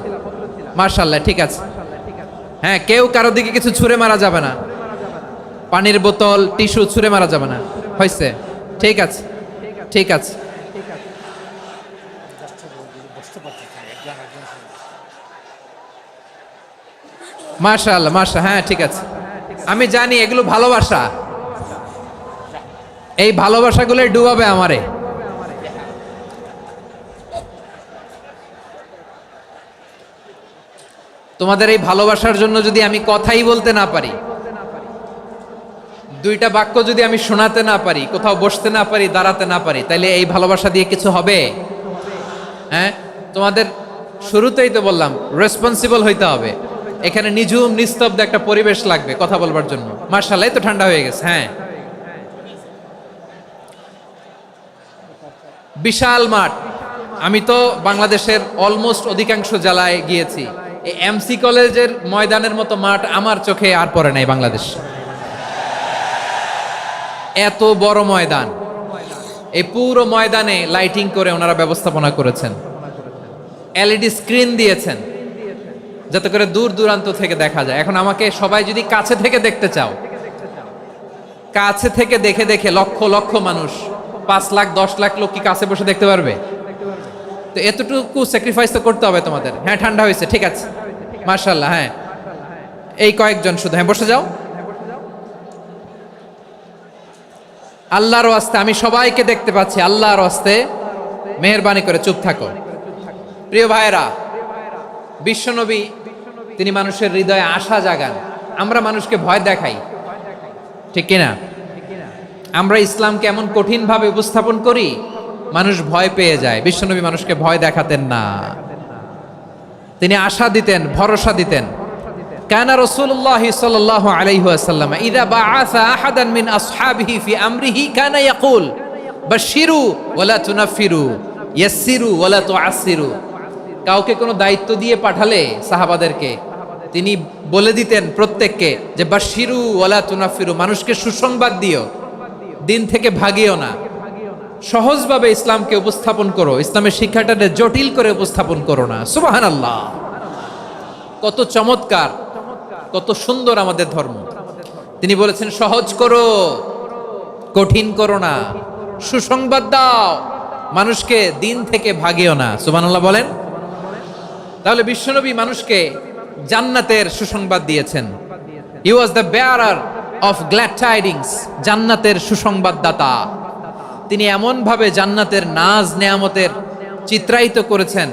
মাশাআল্লাহ, ঠিক আছে। হ্যাঁ, কেউ কারো দিকে কিছু ছুঁড়ে মারা যাবে না, পানির বোতল, টিস্যু ছুঁড়ে মারা যাবে না, হয়েছে? ঠিক আছে, ঠিক আছে। মাশাআল্লাহ, মাশাআল্লাহ, হ্যাঁ ঠিক আছে। আমি জানি এগুলো ভালোবাসা, এই ভালোবাসাগুলো ডুবাবে আমারে। তোমাদের এই ভালোবাসার জন্য যদি আমি কথাই বলতে না পারি, দুইটা বাক্য যদি আমি শোনাতে না পারি, কোথাও বসতে না পারি, দাঁড়াতে না পারি, তাইলে এই ভালোবাসা দিয়ে কিছু হবে? হ্যাঁ, তোমাদের শুরুতেই তো বললাম রেসপন্সিবল হইতে হবে। এখানে নিঝুম নিস্তব্ধ একটা পরিবেশ লাগবে কথা বলবার জন্য। মাশাআল্লাহ, তো ঠান্ডা হয়ে গেছে। হ্যাঁ, বিশাল মাঠ। আমি তো বাংলাদেশের অলমোস্ট অধিকাংশ জেলায় গিয়েছি, এই এমসি কলেজের ময়দানের মতো মাঠ আমার চোখে আর পড়ে নাই বাংলাদেশ। এত বড় ময়দান, এই পুরো ময়দানে লাইটিং করে ওনারা ব্যবস্থাপনা করেছেন, এলইডি স্ক্রিন দিয়েছেন যাতে করে দূর দূরান্ত থেকে দেখা যায়। এখন আমাকে সবাই যদি কাছে থেকে দেখতে চাও, কাছে থেকে দেখে দেখে লক্ষ লক্ষ মানুষ, 5 লাখ 10 লাখ লোক কি কাছে বসে দেখতে পারবে? তো এতটুকু স্যাক্রিফাইস তো করতে হবে তোমাদের। হ্যাঁ, ঠান্ডা হয়েছে, ঠিক আছে, মাশাআল্লাহ। হ্যাঁ, এই কয়েকজন শুধু, হ্যাঁ বসে যাও। আল্লাহর ওয়াস্তে আমি সবাইকে দেখতে পাচ্ছি, আল্লাহর ওয়াস্তে মেহেরবানি করে চুপ থাকো। প্রিয় ভাইরা, বিশ্বনবী তিনি মানুষের হৃদয়ে আশা জাগান। আমরা মানুষকে ভয় দেখাই, ঠিক কিনা? আমরা ইসলামকে এমন কঠিন ভাবে উপস্থাপন করি, মানুষ ভয় পেয়ে যায়। বিশ্বনবী মানুষকে ভয় দেখাতেন না, তিনি আশা দিতেন, ভরসা দিতেন। কানা রাসূলুল্লাহ সাল্লাল্লাহু আলাইহি ওয়াসাল্লাম ইযা বাআসা আহাদান মিন আসহাবিহি ফি আমরিহি কানা ইয়াকুল বাশশিরু ওয়ালা তুনাফিরু ইয়াসসিরু ওয়ালা তুআসসিরু। কাউকে কোনো দায়িত্ব দিয়ে পাঠালে সাহাবাদেরকে তিনি বলে দিতেন প্রত্যেককে যে বাশশিরু ওয়ালা তুনাফিরু, মানুষকে সুসংবাদ দিও, দিন থেকে ভাগিও না, সহজভাবে ইসলামকে উপস্থাপন করো, ইসলামের শিক্ষাটাকে জটিল করে উপস্থাপন করো না। সুবহানাল্লাহ, কত চমৎকার, কত সুন্দর আমাদের ধর্ম। তিনি বলেছেন সহজ করো, কঠিন করো না, সুসংবাদ দাও, মানুষকে দিন থেকে ভাগিও না। সুবহানাল্লাহ বলেন। তাহলে বিশ্বনবী মানুষকে জান্নাতের সুসংবাদ দিয়েছেন। He was the bearer of glad tidings, জান্নাতের সুসংবাদদাতা। তিনি এমন ভাবে জান্নাতের নাজ নেয়ামতের চিত্রায়িত করেছেন,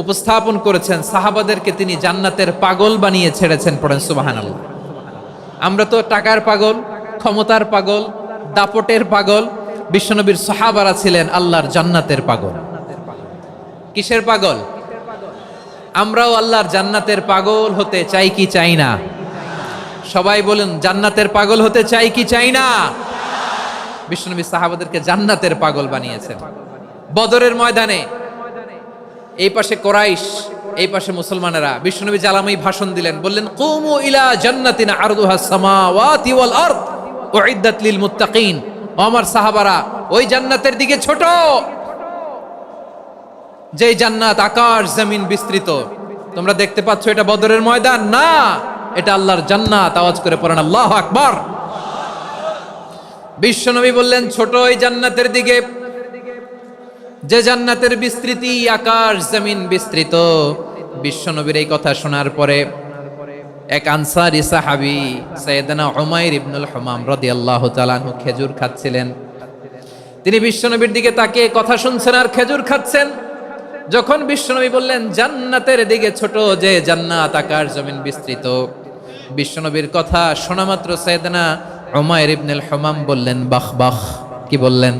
উপস্থাপন করেছেন, সাহাবাদেরকে তিনি জান্নাতের পাগল বানিয়ে ছেড়েছেন। পড়েন সুবহানাল্লাহ। আমরা তো টাকার পাগল, ক্ষমতার পাগল, দাপটের পাগল। বিশ্বনবীর সাহাবারা ছিলেন আল্লাহর জান্নাতের পাগল। কিসের পাগল? আমরাও আল্লাহর জান্নাতের পাগল হতে চাই কি চাই না? সবাই বলুন, জান্নাতের পাগল হতে চাই কি চাই না? বিশ্বনবী সাহাবাদেরকে জান্নাতের পাগল বানিয়েছেন। বদরের ময়দানে এই পাশে কোরাইশ, এই পাশে মুসলমানেরা। বিশ্বনবী জালামি ভাষণ দিলেন, বললেন কুমু ইলা জান্নাতিন আরদুহাস সামাওয়াতি ওয়াল আরদ উইদ্দাত লিল মুত্তাকিন। ও আমার সাহাবারা, ওই জান্নাতের দিকে ছোট, যেই জান্নাত আকাশ জমিন বিস্তৃত। তোমরা দেখতে পাচ্ছ এটা বদরের ময়দান না, এটা আল্লাহর জান্নাত। আওয়াজ করে পড়েন আল্লাহু আকবার। বিশ্বনবী বললেন ছোট ওই জান্নাতের দিকে, যে জান্নাতের বিস্তৃতি আকাশ জমিন বিস্তৃত। বিশ্বনবীর এই কথা শোনার পরে এক আনসারী সাহাবী সাইয়েদনা উমাইর ইবনুল হুমাম রাদিয়াল্লাহু তাআলা আনহু খেজুর খাচ্ছিলেন। তিনি বিশ্বনবীর দিকে তাকিয়ে কথা শুনছেন আর খেজুর খাচ্ছেন। যখন বিশ্বনবী বললেন জান্নাতের দিকে ছোট, যে জান্নাত আকাশ জমিন বিস্তৃত, বিশ্বনবীর কথা শোনা মাত্র সাইয়েদনা উমাইর ইবনুল হুমাম বললেন বাহ বাহ। কি বললেন?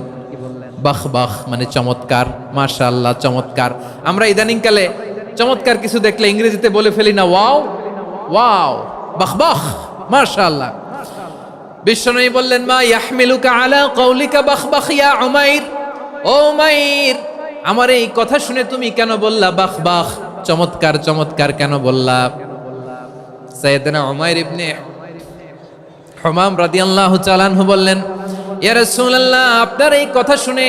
বাহ বাহ, মানে চমৎকার, মাশাআল্লাহ চমৎকার। আমরা ইদানিং কালে চমৎকার কিছু দেখলে ইংরেজিতে বলে ফেলি না ওয়াও ওয়াও, বাহ বাহ, মাশাআল্লাহ। বিশ্বনবী বললেন মা ইয়াহমিলুকা আলা কওলিকা বাহ বাহ ইয়া উমাইর। ও উমাইর, আমার এই কথা শুনে তুমি কেন বললা বাহ বাহ, চমৎকার চমৎকার কেন বললা? সাইয়েদনা উমাইর ইবনে হুমাম রাদিয়াল্লাহু তাআলা আনহু বললেন ইয়া রাসূলুল্লাহ, আপনার এই কথা শুনে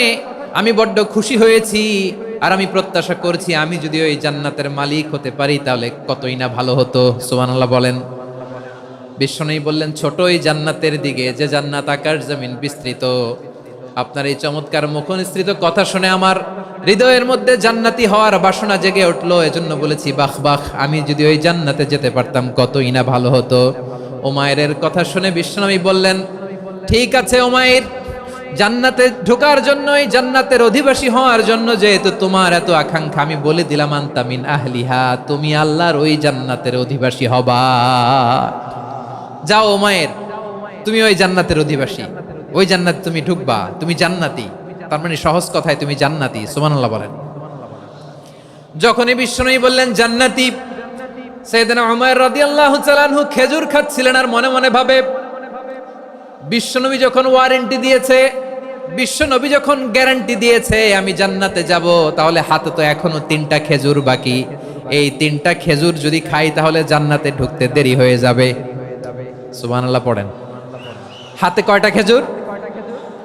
আমি বড্ড খুশি হয়েছি, আর আমি প্রত্যাশা করছি আমি যদি ওই জান্নাতের মালিক হতে পারি তাহলে কতই না ভালো হতো। সুবহানাল্লাহ বলেন। বিশ্বনবী বললেন ছোট ওই জান্নাতের দিকে, যে জান্নাত আকাশ জমিন বিস্তৃত। আপনার এই চমৎকার মুখনিসৃত কথা শুনে আমার হৃদয়ের মধ্যে জান্নাতি হওয়ার বাসনা জেগে উঠলো, এজন্য বলেছি বাহ বাহ, আমি যদি ওই জান্নাতে যেতে পারতাম কতই না ভালো হতো। উমাইরের কথা শুনে বিশ্বনবী বললেন ঠিক আছে উমাইর, জান্নাতে ঢোকার জন্য, এই জান্নাতের অধিবাসী হওয়ার জন্য যেহেতু তোমার এত আকাঙ্ক্ষা, আমি বলে দিলাম আনতা মিন আহলিহা, তুমি আল্লাহর ওই জান্নাতের অধিবাসী হবা। যাও উমাইর, তুমি ওই জান্নাতের অধিবাসী, ওই জান্নাতে তুমি ঢুকবা, তুমি জান্নাতি। তার মানে সহজ কথায় তুমি জান্নাতি। সুবহানাল্লাহ বলেন। যখনই বিশ্বনবী বললেন জান্নাতি, সাইয়েদনা উমাইর রাদিয়াল্লাহু তাআলা আনহু খেজুর খাচ্ছিলেন আর মনে মনে ভাবে বিশ্বনবী যখন ওয়ারেন্টি দিয়েছে বিশ্ব নবী যখন গ্যারান্টি দিয়েছে আমি জান্নাতে যাব, তাহলে হাতে তো এখনো 3টা খেজুর বাকি। এই 3টা খেজুর যদি খাই তাহলে জান্নাতে ঢুকতে দেরি হয়ে যাবে। সুবহানাল্লাহ পড়েন। হাতে কয়টা খেজুর?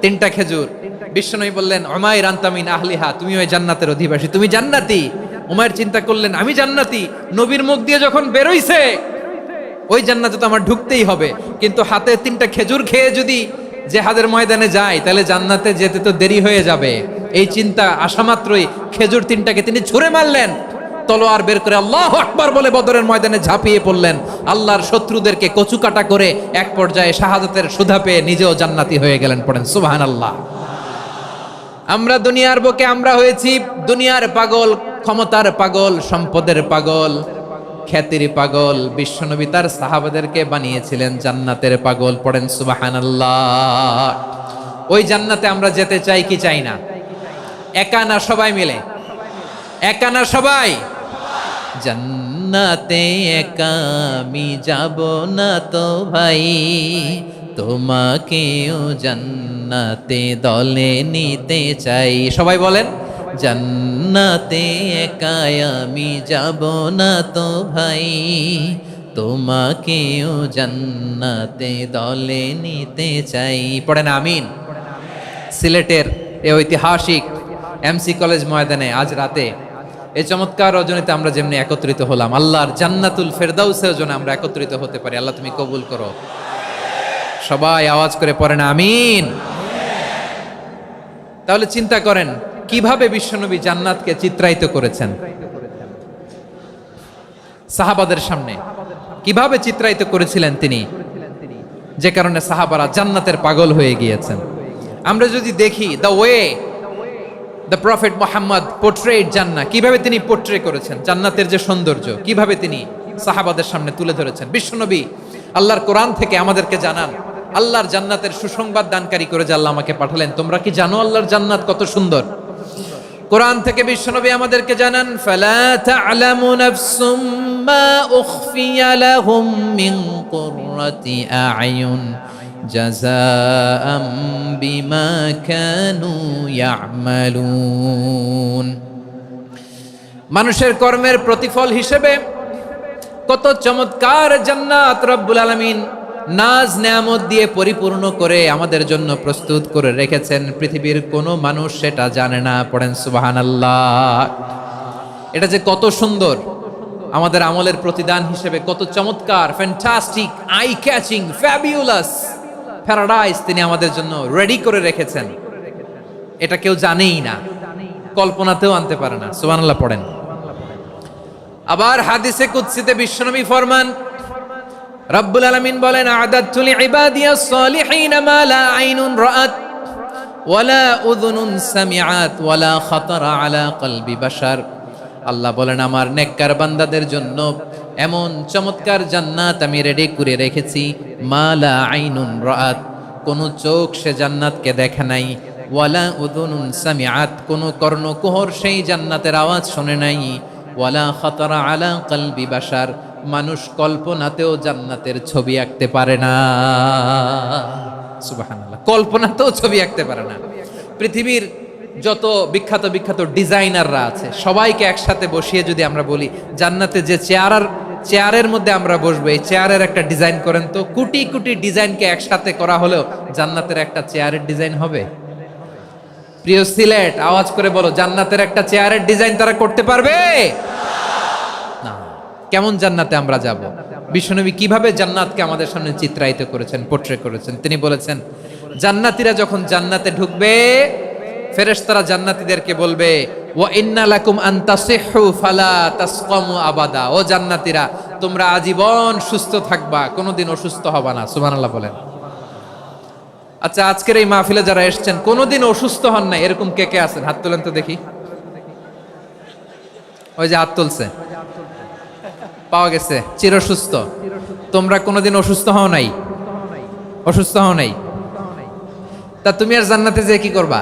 3টা খেজুর। বিশ্বনবী বললেন উমাইর আনতা মিন আহলিহা, তুমি ওই জান্নাতের অধিবাসী, তুমি জান্নাতি। উমাইর চিন্তা করলেন আমি জান্নাতি, নবীর মুখ দিয়ে যখন বেরোইছে ওই জান্নাতে তো আমার ঢুকতেই হবে, কিন্তু হাতে 3টা খেজুর খেয়ে যদি জিহাদের ময়দানে যায় তাহলে জান্নাতে যেতে তো দেরি হয়ে যাবে। এই চিন্তা আসা মাত্রই খেজুর 3টাকে তিনি ছুঁড়ে মারলেন, তলোয়ার বের করে আল্লাহু আকবার বলে বদরের ময়দানে ঝাঁপিয়ে পড়লেন। আল্লাহর শত্রুদেরকে কচুকাটা করে এক পর্যায়ে শাহাদাতের সুধা পেয়ে নিজেও জান্নাতি হয়ে গেলেন। পড়েন সুবহানাল্লাহ। আমরা দুনিয়ার বুকে আমরা হয়েছি দুনিয়ার পাগল, ক্ষমতার পাগল, সম্পদের পাগল, খ্যাতির পাগল। বিশ্বনবী তার সাহাবাদেরকে বানিয়েছিলেন জান্নাতের পাগল। পড়েন সুবহানাল্লাহ। ওই জান্নাতে আমরা যেতে চাই কি চাই না? একা না সবাই মিলে? একা না সবাই? জান্নাতে একা আমি যাব না তো ভাই, তোমাকেও জান্নাতে দলে নিতে চাই। সবাই বলেন জান্নাতে একা আমি যাব না তো ভাই, তোমাকেও জান্নাতে দলে নিতে চাই। পড়েন আমিন। সিলেটের এই ঐতিহাসিক এমসি কলেজ ময়দানে আজ রাতে এই চমৎকার রজনীতে আমরা যেমনি একত্রিত হলাম, আল্লাহর জান্নাতুল ফেরদাউসের জন্য আমরা একত্রিত হতে পারি। আল্লাহ তুমি কবুল করো। সবাই আওয়াজ করে পড়েন আমিন। তাহলে চিন্তা করেন কিভাবে বিশ্বনবী জান্নাতকে চিত্রায়িত করেছেন সাহাবাদের সামনে, কিভাবে চিত্রায়িত করেছিলেন তিনি, যে কারণে সাহাবারা জান্নাতের পাগল হয়ে গিয়েছেন। আমরা যদি দেখি the way the prophet Muhammad portrait জান্নাত, কিভাবে তিনি পোর্ট্রে করেছেন জান্নাতের যে সৌন্দর্য, কিভাবে তিনি সাহাবাদের সামনে তুলে ধরেছেন। বিশ্বনবী আল্লাহর কোরআন থেকে আমাদেরকে জানান আল্লাহর জান্নাতের সুসংবাদ দানকারী করে যে আল্লাহ আমাকে পাঠালেন। তোমরা কি জানো আল্লাহর জান্নাত কত সুন্দর? কোরআন থেকে বিশ্বনবী আমাদেরকে জানান ফালা তা'লামু নাফসুম মা উখফিয়া লাহুম মিন কুররাতি আ'য়ুন জাযাআম বিমা কানু ইয়া'মালুন। মানুষের কর্মের প্রতিফল হিসেবে কত চমৎকার জান্নাত রব্বুল আলামিন নাজ নেয়ামত দিয়ে পরিপূর্ণ করে আমাদের জন্য প্রস্তুত করে রেখেছেন। পৃথিবীর কোনো মানুষ সেটা জানে না। পড়েন সুবহানাল্লাহ। এটা যে কত সুন্দর, আমাদের আমলের প্রতিদান হিসেবে কত চমৎকার, fantastic, eye catching, fabulous paradise তিনি আমাদের জন্য রেডি করে রেখেছেন। এটা কেউ জানেই না, কল্পনাতেও আনতে পারে না। সুবহানাল্লাহ পড়েন। আবার হাদিসে কুদসিতে বিশ্বনবী ফরমান, রব্বুল আলামিন বলেন আ'দাতু লিইবাদিয়াস সালিহিনা মা লা আইনুন রাআত ওয়ালা উযুনুন সামিআত ওয়ালা খাতারা আলা কলবি বাশার। আল্লাহ বলেন আমার নেককার বান্দাদের জন্য এমন চমৎকার জান্নাত আমি রেডি করে রেখেছি, মা লা আইনুন রাআত, কোন চোখ সে জান্নাতকে দেখে নাই, ওয়ালা উযুনুন সামিআত, কোন কর্ণকুহর সেই জান্নাতের আওয়াজ শুনে নাই, ওয়ালা খাতারা আলা কলবি বাশার, মানুষ কল্পনাতেও জান্নাতের ছবি আঁকতে পারে না। সুবহানাল্লাহ, কল্পনাতেও ছবি আঁকতে পারে না। পৃথিবীর যত বিখ্যাত বিখ্যাত ডিজাইনাররা আছে সবাইকে একসাথে বসিয়ে যদি আমরা বলি জান্নাতে যে চেয়ারের মধ্যে আমরা বসবো, এই চেয়ারের একটা ডিজাইন করেন তো, কোটি কোটি ডিজাইনকে একসাথে করা হলেও জান্নাতের একটা চেয়ারের ডিজাইন হবে? প্রিয় সিলেট, আওয়াজ করে বলো, জান্নাতের একটা চেয়ারের ডিজাইন তারা করতে পারবে না। কেমন জান্নাতে আমরা যাব? বিশ্বনবী কিভাবে জান্নাতকে আমাদের সামনে চিত্রায়িত করেছেন, পোর্ট্রে করেছেন। তিনি বলেছেন জান্নাতীরা যখন জান্নাতে ঢুকবে ফেরেশতারা জান্নাতীদেরকে বলবে ওয়া ইন্না লাকুম আন তাসিহু ফালা তাসকামু আবাদা, ও জান্নাতীরা তোমরা আজীবন সুস্থ থাকবা, কোনোদিন অসুস্থ হবা না। সুবহানাল্লাহ বলেন। আচ্ছা, আজকের এই মাহফিলে যারা এসেছেন কোনোদিন অসুস্থ হন না এরকম কে কে আছেন? হাত তোলেন তো দেখি। ওই যে হাত তুলছে, পাওয়া গেছে, চিরসুস্থ। তোমরা কোনোদিন অসুস্থ হও নাই? অসুস্থ হও নাই? তা তুমি আর জান্নাতে যে কি করবা?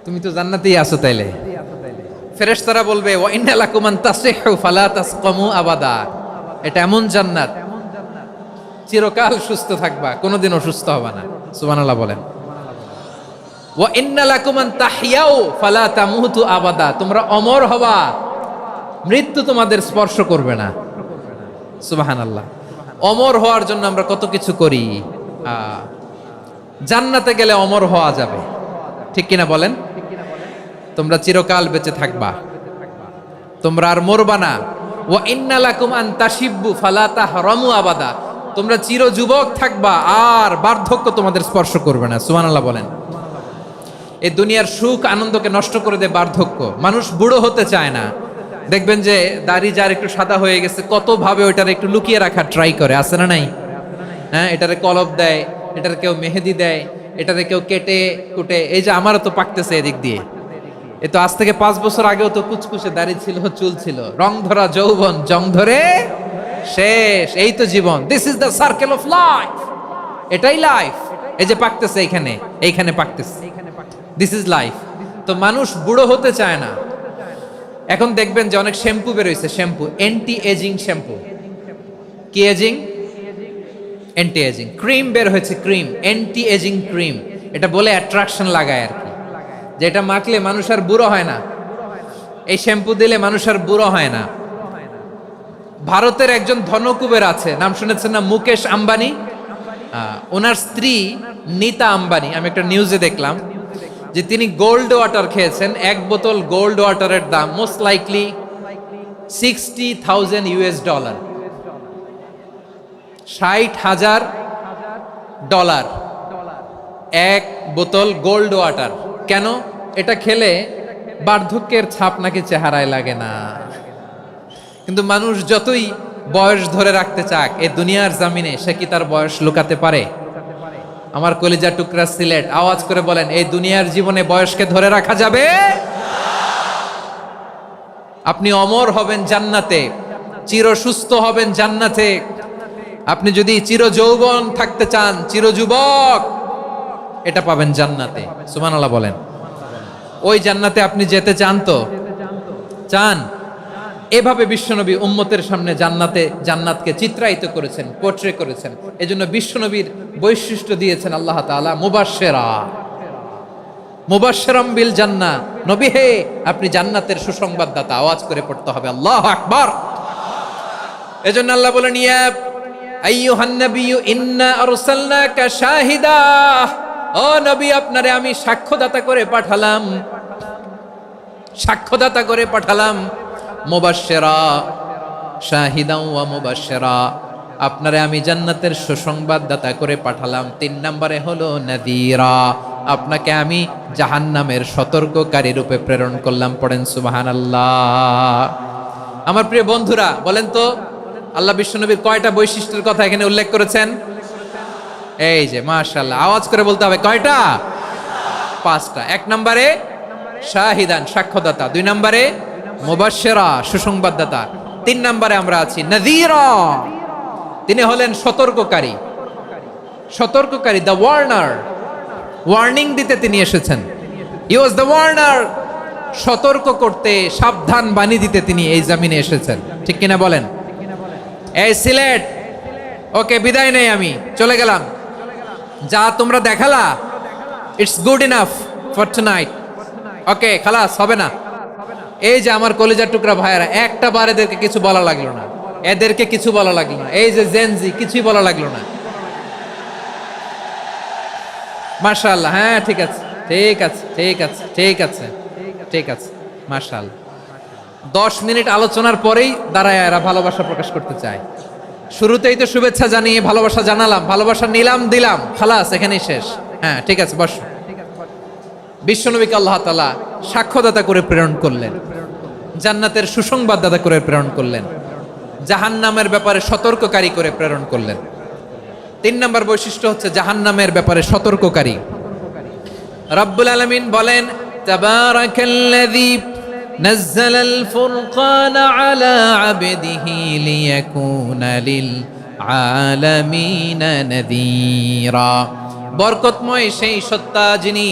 তুমি তো জান্নাতেই আছো তাইলে। ফেরেশতারা বলবে ওয়া ইন্না লাকুম আন তাসিহু ফালা তাসকামু আবাদা, এটা এমন জান্নাত চিরকাল সুস্থ থাকবা, কোনোদিন অসুস্থ হবা না। সুবহানাল্লাহ বলেন। ওয়া ইন্না লাকুম আন তাহইয়াউ ফালা তামুতু আবাদা, তোমরা অমর হবা, মৃত্যু তোমাদের স্পর্শ করবে না। সুবহানাল্লাহ। অমর হওয়ার জন্য আমরা কত কিছু করি। জান্নাতে গেলে অমর হওয়া যাবে, ঠিক কিনা বলেন? তোমরা চিরকাল বেঁচে থাকবা, তোমরা আর মরবা না। ওয়া ইন্না লাকুম আন তাশিব্বু ফালা তাহরামু আবাদা, তোমরা চির যুবক থাকবা, আর বার্ধক্য তোমাদের স্পর্শ করবে না। সুবহানাল্লাহ বলেন। এই দুনিয়ার সুখ আনন্দকে নষ্ট করে দেয় বার্ধক্য। মানুষ বুড়ো হতে চায় না। দেখবেন যে দাড়ি যার একটু সাদা হয়ে গেছে, কত ভাবে ওইটার একটু লুকিয়ে রাখার ট্রাই করে, আছে না নাই? হ্যাঁ, এটারে কলপ দেয়, এটার কেউ মেহেদি দেয়, এটারে কেউ কেটে কুটে। এই যে আমারও তো পাকতেছে এদিক দিয়ে, এ তো আজ থেকে 5 বছর আগেও তো কুচকুচে দাড়ি ছিল, চুল ছিল, রং ধরা যৌবন, জং ধরে শেষ। এই তো জীবন। This is the circle of life. এটাই লাইফ। এই যে পাকতেছে এইখানে, এইখানে পাকতেছে, দিস ইজ লাইফ। তো মানুষ বুড়ো হতে চায় না। এখন দেখবেন যে অনেক শ্যাম্পু বেরোইছে, শ্যাম্পু অ্যান্টি এজিং শ্যাম্পু। কি এজিং? Anti aging. ক্রিম বের হয়েছে, ক্রিম, অ্যান্টি এজিং ক্রিম। এটা বলে অ্যাট্রাকশন লাগায় আর কি, যে এটা মাখলে মানুষ আর বুড়ো হয় না, এই শ্যাম্পু দিলে মানুষ আর বুড়ো হয় না। ভারতের একজন ধনকুবের আছে, নাম শুনেছেন না? মুকেশ আম্বানি। ওনার স্ত্রী নীতা আম্বানি, আমি একটা নিউজে দেখলাম যে তিনি গোল্ড ওয়াটার খেয়েছেন। এক বোতল গোল্ড ওয়াটারের দাম মোস্ট লাইকলি $60,000, $60,000 এক বোতল গোল্ড ওয়াটার। কেন? এটা খেলে বার্ধক্যের ছাপ নাকি চেহারায় লাগে না। কিন্তু মানুষ যতই বয়স ধরে রাখতে চাক এই দুনিয়ার জামিনে, সে কি তার বয়স লুকাতে পারে? আমার কলিজা টুকরা সিলেট, আওয়াজ করে বলেন, এই দুনিয়ার জীবনে বয়সকে ধরে রাখা যাবে? আপনি অমর হবেন জান্নাতে, চির সুস্থ হবেন জান্নাতে। আপনি যদি চির যৌবন থাকতে চান, চির যুবক, এটা পাবেন জান্নাতে। সুবহানাল্লাহ বলেন। ওই জান্নাতে আপনি যেতে চান তো? চান? এভাবে বিশ্বনবী উম্মতের সামনে জান্নাতকে চিত্রায়িত করেছেন, পোর্ট্রে করেছেন। এজন্য বিশ্বনবীর বৈশিষ্ট্য দিয়েছেন আল্লাহ তাআলা মুবাশশিরা, মুবাশশিরাম বিল জান্নাহ। নবী হে, আপনি জান্নাতের সুসংবাদদাতা। আওয়াজ করে পড়তে হবে আল্লাহু আকবার। এজন্য আল্লাহ বলেন, ইয়া আইয়ুহান নাবিয়্যু ইন্না আরসালনাকা শাহিদা, ও নবী, আপনারে আমি সাক্ষ্যদাতা করে পাঠালাম, সাক্ষ্যদাতা করে পাঠালাম। মুবাশশিরা, শাহিদা ওয়া মুবাশশিরা, আপনারে আমি জান্নাতের সুসংবাদদাতা করে পাঠালাম। 3 নম্বরে হলো নাযীরা, আপনাকে আমি জাহান্নামের সতর্ককারী রূপে প্রেরণ করলাম। পড়েন সুবহানাল্লাহ। আমার প্রিয় বন্ধুরা, বলেন তো আল্লাহ বিশ্বনবীর কয়টা বৈশিষ্ট্যের কথা এখানে উল্লেখ করেছেন? এই যে মাশাআল্লাহ, আওয়াজ করে বলতে হবে, কয়টা? 5টা। 1 নম্বরে শাহিদান, সাক্ষ্যদাতা। 2 নম্বরে মুবাশশিরা, সুসংবাদদাতা। 3 নম্বরে আমরা আছি নাযীরা, তিনি হলেন সতর্ককারী। সতর্ককারী, দ্য ওয়ার্নার, ওয়ার্নিং দিতে তিনি এসেছেন। হি ওয়াজ দ্য ওয়ার্নার, সতর্ক করতে, সাবধান বাণী দিতে তিনি এই জমিনে এসেছেন। ঠিক কিনা বলেন? এই সিলেট, ওকে, বিদায় নেই, আমি চলে গেলাম। যা তোমরা দেখালা, it's good enough for tonight. Okay, খালাস, হবে না। এই যে আমার কলিজার টুকরা ভাইয়েরা, একটা বার এদেরকে কিছু বলা লাগলো না, এদেরকে কিছু বলা লাগলো না। এই যে জেনজি, কিছুই বলা লাগলো না। মাশাআল্লাহ। হ্যাঁ, ঠিক আছে, ঠিক আছে, ঠিক আছে, ঠিক আছে, ঠিক আছে, মাশাআল্লাহ। 10 মিনিট আলোচনার পরেই দাঁড়ায় এরা ভালোবাসা প্রকাশ করতে চায়। শুরুতেই তো শুভেচ্ছা জানিয়ে ভালোবাসা জানালাম, ভালোবাসা নিলাম, দিলাম, খালাস, এখানেই শেষ। হ্যাঁ, ঠিক আছে, বস। বিশ্বনবীকে আল্লাহ তাআলা সাক্ষ্যদাতা করে প্রেরণ করলেন, জান্নাতের সুসংবাদদাতা করে প্রেরণ করলেন, জাহান্নামের ব্যাপারে সতর্ককারী করে প্রেরণ করলেন। 3 নম্বর বৈশিষ্ট্য হচ্ছে জাহান্নামের ব্যাপারে সতর্ককারী। রব্বুল আলামিন বলেন, তাবারাকাল্লাযী নাযালাল ফুরকানা আলা আবদিহি লিয়াকুনা লিল আলামিনা নাযীরা। বরকতময় সেই সত্তা যিনি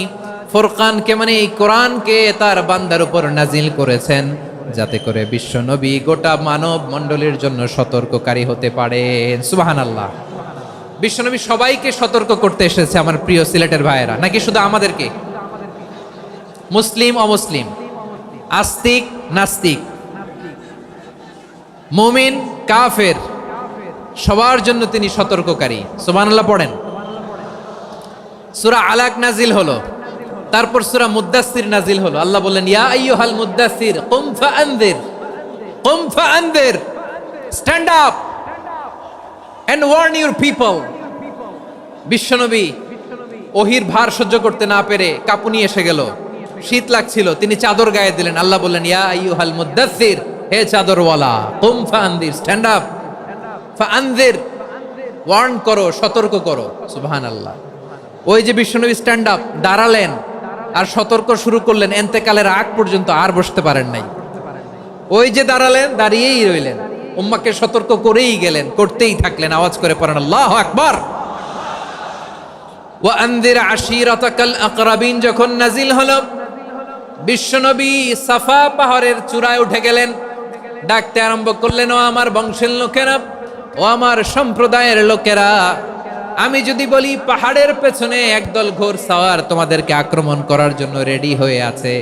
ফুরকানকে, মানে এই কোরআনকে তার বান্দার উপর নাজিল করেছেন, যাতে করে বিশ্ব নবী গোটা মানব মণ্ডলীর জন্য সতর্ককারী হতে পারেন। সুবহানাল্লাহ। বিশ্বনবী সবাইকে সতর্ক করতে এসেছে, আমার প্রিয় সিলেটের ভাইয়েরা, নাকি শুধু আমাদেরকে? মুসলিম অমুসলিম, আস্তিক নাস্তিক, মুমিন কাফের, সবার জন্য তিনি সতর্ককারী। সুবহানাল্লাহ পড়েন। সূরা আলাক নাজিল হলো, তারপর সূরা মুদ্দাসসির নাজিল হলো। আল্লাহ বললেন, ইয়া আইয়ুহাল মুদ্দাসসির কুম ফাআনযির, stand up and warn your people. বিশ্বনবী ওহির ভার সহ্য করতে না পেরে কাঁপুনি এসে গেল, শীত লাগছিল, তিনি চাদর গায়ে দিলেন। আল্লাহ বললেন, ইয়া আইয়ুহাল মুদ্দাসসির, হে চাদরওয়ালা, কুম ফাআনযির, স্ট্যান্ড আপ, ফাআনযির, ওয়ার্ন করো, সতর্ক করো। সুবহানাল্লাহ। ওই যে বিশ্বনবী স্ট্যান্ড আপ, দাঁড়ালেন আর সতর্ক শুরু করলেন, এন্তেকালের আগ পর্যন্ত আর বসতে পারেন নাই। ওই যে দাঁড়ালেন, দাঁড়িয়েই রইলেন, উম্মাকে সতর্ক করেই গেলেন, করতেই থাকলেন। আওয়াজ করে পড়েন আল্লাহু আকবার। ওয়া আনযির আশীরাতাকাল আকরাবিন যখন নাজিল হলো, বিশ্বনবী সাফা পাহাড়ের চূড়ায় উঠে গেলেন, ডাকতে আরম্ভ করলেন, ও আমার বংশের লোকেরা, ও আমার সম্প্রদায়ের লোকেরা, আমি যদি বলি পাহাড়ের পেছনে একদল ঘোড়সাওয়ার তোমাদেরকে আক্রমণ করার জন্য রেডি হয়ে আছে,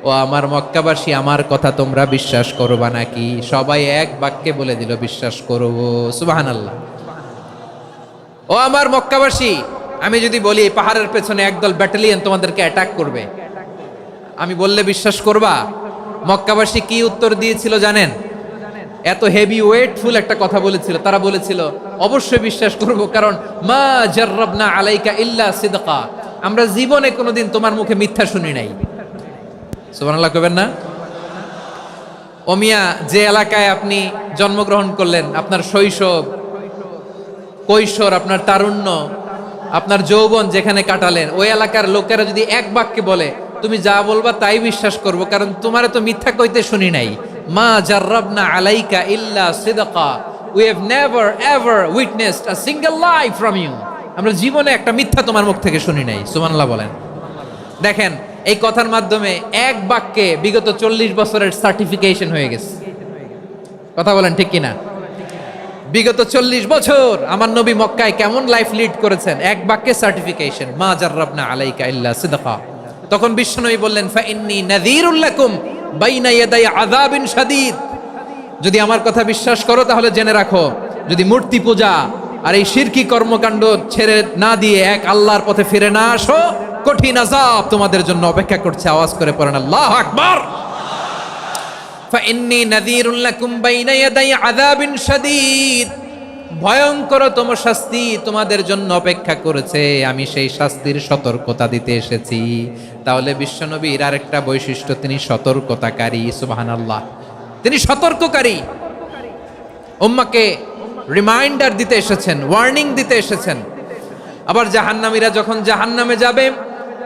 ও আমার মক্কাবাসী, আমার কথা তোমরা বিশ্বাস করবা নাকি? সবাই এক বাক্যে বলে দিল, বিশ্বাস করব। সুবহানাল্লাহ। ও আমার মক্কাবাসী, আমি যদি বলি পাহাড়ের পেছনে একদল ব্যাটালিয়ন তোমাদেরকে অ্যাটাক করবে, আমি বললে বিশ্বাস করবা? মক্কাবাসী কি উত্তর দিয়েছিল জানেন? এত হেভি ওয়েটফুল একটা কথা বলেছিল। তারা বলেছিল, অবশ্যই বিশ্বাস করব, কারণ মা জাররাবনা আলাইকা ইল্লা সিদকা, আমরা জীবনে কোনোদিন তোমার মুখে মিথ্যা শুনি নাই। সুবহানাল্লাহ কইবেন না? ও মিয়া, যে এলাকায় আপনি জন্মগ্রহণ করলেন, আপনার শৈশব, কৈশোর, আপনার তারুণ্য, আপনার যৌবন যেখানে কাটালেন, ওই এলাকার লোকেরা যদি এক বাক্যে বলে তুমি যা বলবা তাই বিশ্বাস করব, কারণ তোমারে তো মিথ্যা কইতে শুনি নাই। মা জাররাবনা আলাইকা ইল্লা সিদকা, we have never ever witnessed a single lie from you, আমরা জীবনে একটা মিথ্যা তোমার মুখ থেকে শুনি নাই। সুবহানাল্লাহ বলেন। দেখেন, এই কথার মাধ্যমে এক বাক্যে বিগত 40 বছরের সার্টিফিকেশন হয়ে গেছে। কথা বলেন ঠিক কিনা? বিগত 40 বছর আমার নবী মক্কায় কেমন লাইফ লিড করেছেন, এক বাক্যে সার্টিফিকেশন, মা জাররাবনা আলাইকা ইল্লা সিদকা। তখন বিশ্বনবী বললেন, ফাইন্নী নাযীরুল লাকুম বাইনা ইয়াদাই আযাবিন শাদীদ, যদি আমার কথা বিশ্বাস করো তাহলে জেনে রাখো, যদি মূর্তি পূজা আর এই শিরকি কর্মকাণ্ড ছেড়ে না দিয়ে এক আল্লাহর পথে ফিরে না আসো, কঠিন আযাব তোমাদের জন্য অপেক্ষা করছে। আওয়াজ করে পড়েন আল্লাহু আকবার। ফাইন্নী নাযীরুল লাকুম বাইনা ইয়াদাই আযাবিন শাদীদ, ভয়ঙ্করতম শাস্তি তোমাদের জন্য অপেক্ষা করেছে, আমি সেই শাস্তির সতর্কতা দিতে এসেছি। তাহলে বিশ্বনবীর আরেকটা বৈশিষ্ট্য, তিনি সতর্কতাকারী। সুবহানাল্লাহ, তিনি সতর্ককারী। উম্মাকে রিমাইন্ডার দিতে এসেছেন, ওয়ার্নিং দিতে এসেছেন। আবার জাহান্নামীরা যখন জাহান্নামে যাবে,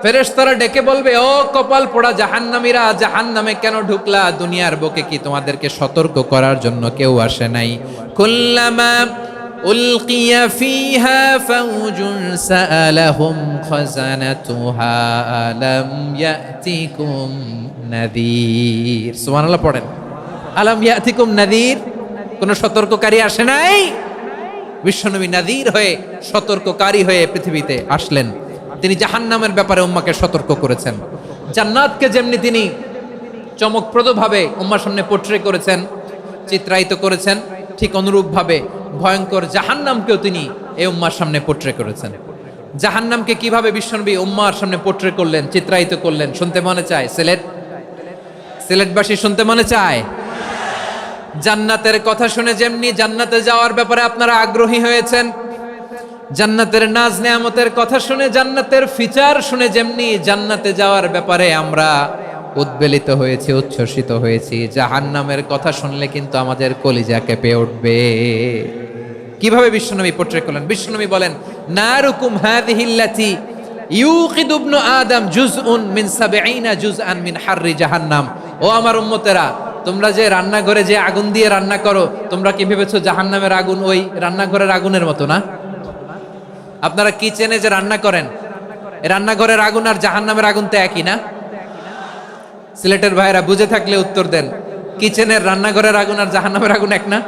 ফেরেশতারা ডেকে বলবে, ও কপাল পোড়া জাহান্নামীরা, জাহান্নামে কেন ঢুকলা? দুনিয়ার বুকে কি তোমাদেরকে সতর্ক করার জন্য কেউ আসে নাই? কুল্লামা উলকিয়া ফিহা ফাউজুন সাআলাহুম খাযানাতুহা আলাম ইয়াতিকুম নাযীর। সুবহানাল্লাহ পড়েন। আলাম ইয়াতিকুম নাযীর, কোন সতর্ককারী আসে নাই? বিশ্বনবী নাযীর হয়ে, সতর্ককারী হয়ে পৃথিবীতে আসলেন। তিনি জাহান্নামের ব্যাপারে উম্মাকে সতর্ক করেছেন। জান্নাতকে যেমনি তিনি চমকপ্রদভাবে উম্মার সামনে পোট্রে করেছেন, চিত্রায়িত করেছেন, ঠিক অনুরূপভাবে ভয়ঙ্কর জাহান্নামকেও তিনি এই উম্মার সামনে পোট্রে করেছেন। জাহান্নামকে কিভাবে বিশ্বনবী উম্মার সামনে পোট্রে করলেন, চিত্রায়িত করলেন, শুনতে মনে চায়? সিলেটবাসী শুনতে মনে চায়? জান্নাতের কথা শুনে যেমনি জান্নাতে যাওয়ার ব্যাপারে আপনারা আগ্রহী হয়েছেন, জান্নাতের নাজ নেয়ামতের কথা শুনে, জান্নাতের ফিচার শুনে যেমনি জান্নাতে যাওয়ার ব্যাপারে আমরা উদ্বেলিত হয়েছি, উচ্ছ্বসিত হয়েছি, জাহান্নামের কথা শুনলে কিন্তু আমাদের কলিজা কেঁপে উঠবে। কিভাবে বিশ্বনবী পোট্রে করলেন? বিশ্বনবী বলেন, নারুকুম হাযিহিল্লাতী ইউকিদু ইবনু আদম জুজউন মিন ৭০ জুজআন মিন হাররি জাহান্নাম। ও আমার উম্মতেরা, তোমরা যে রান্নাঘরে যে আগুন দিয়ে রান্না করো, তোমরা কি ভেবেছো জাহান্নামের আগুন ওই রান্নাঘরের আগুনের মতো না? আপনারা কিচেনে যে রান্না করেন, রান্নাঘরের আগুন আর জাহান্নামের আগুন তো একই না? সিলেটের ভাইরা বুঝে থাকলে উত্তর দেন, কিচেনের রান্নাঘরের আগুন আর জাহান্নামের আগুন এক না?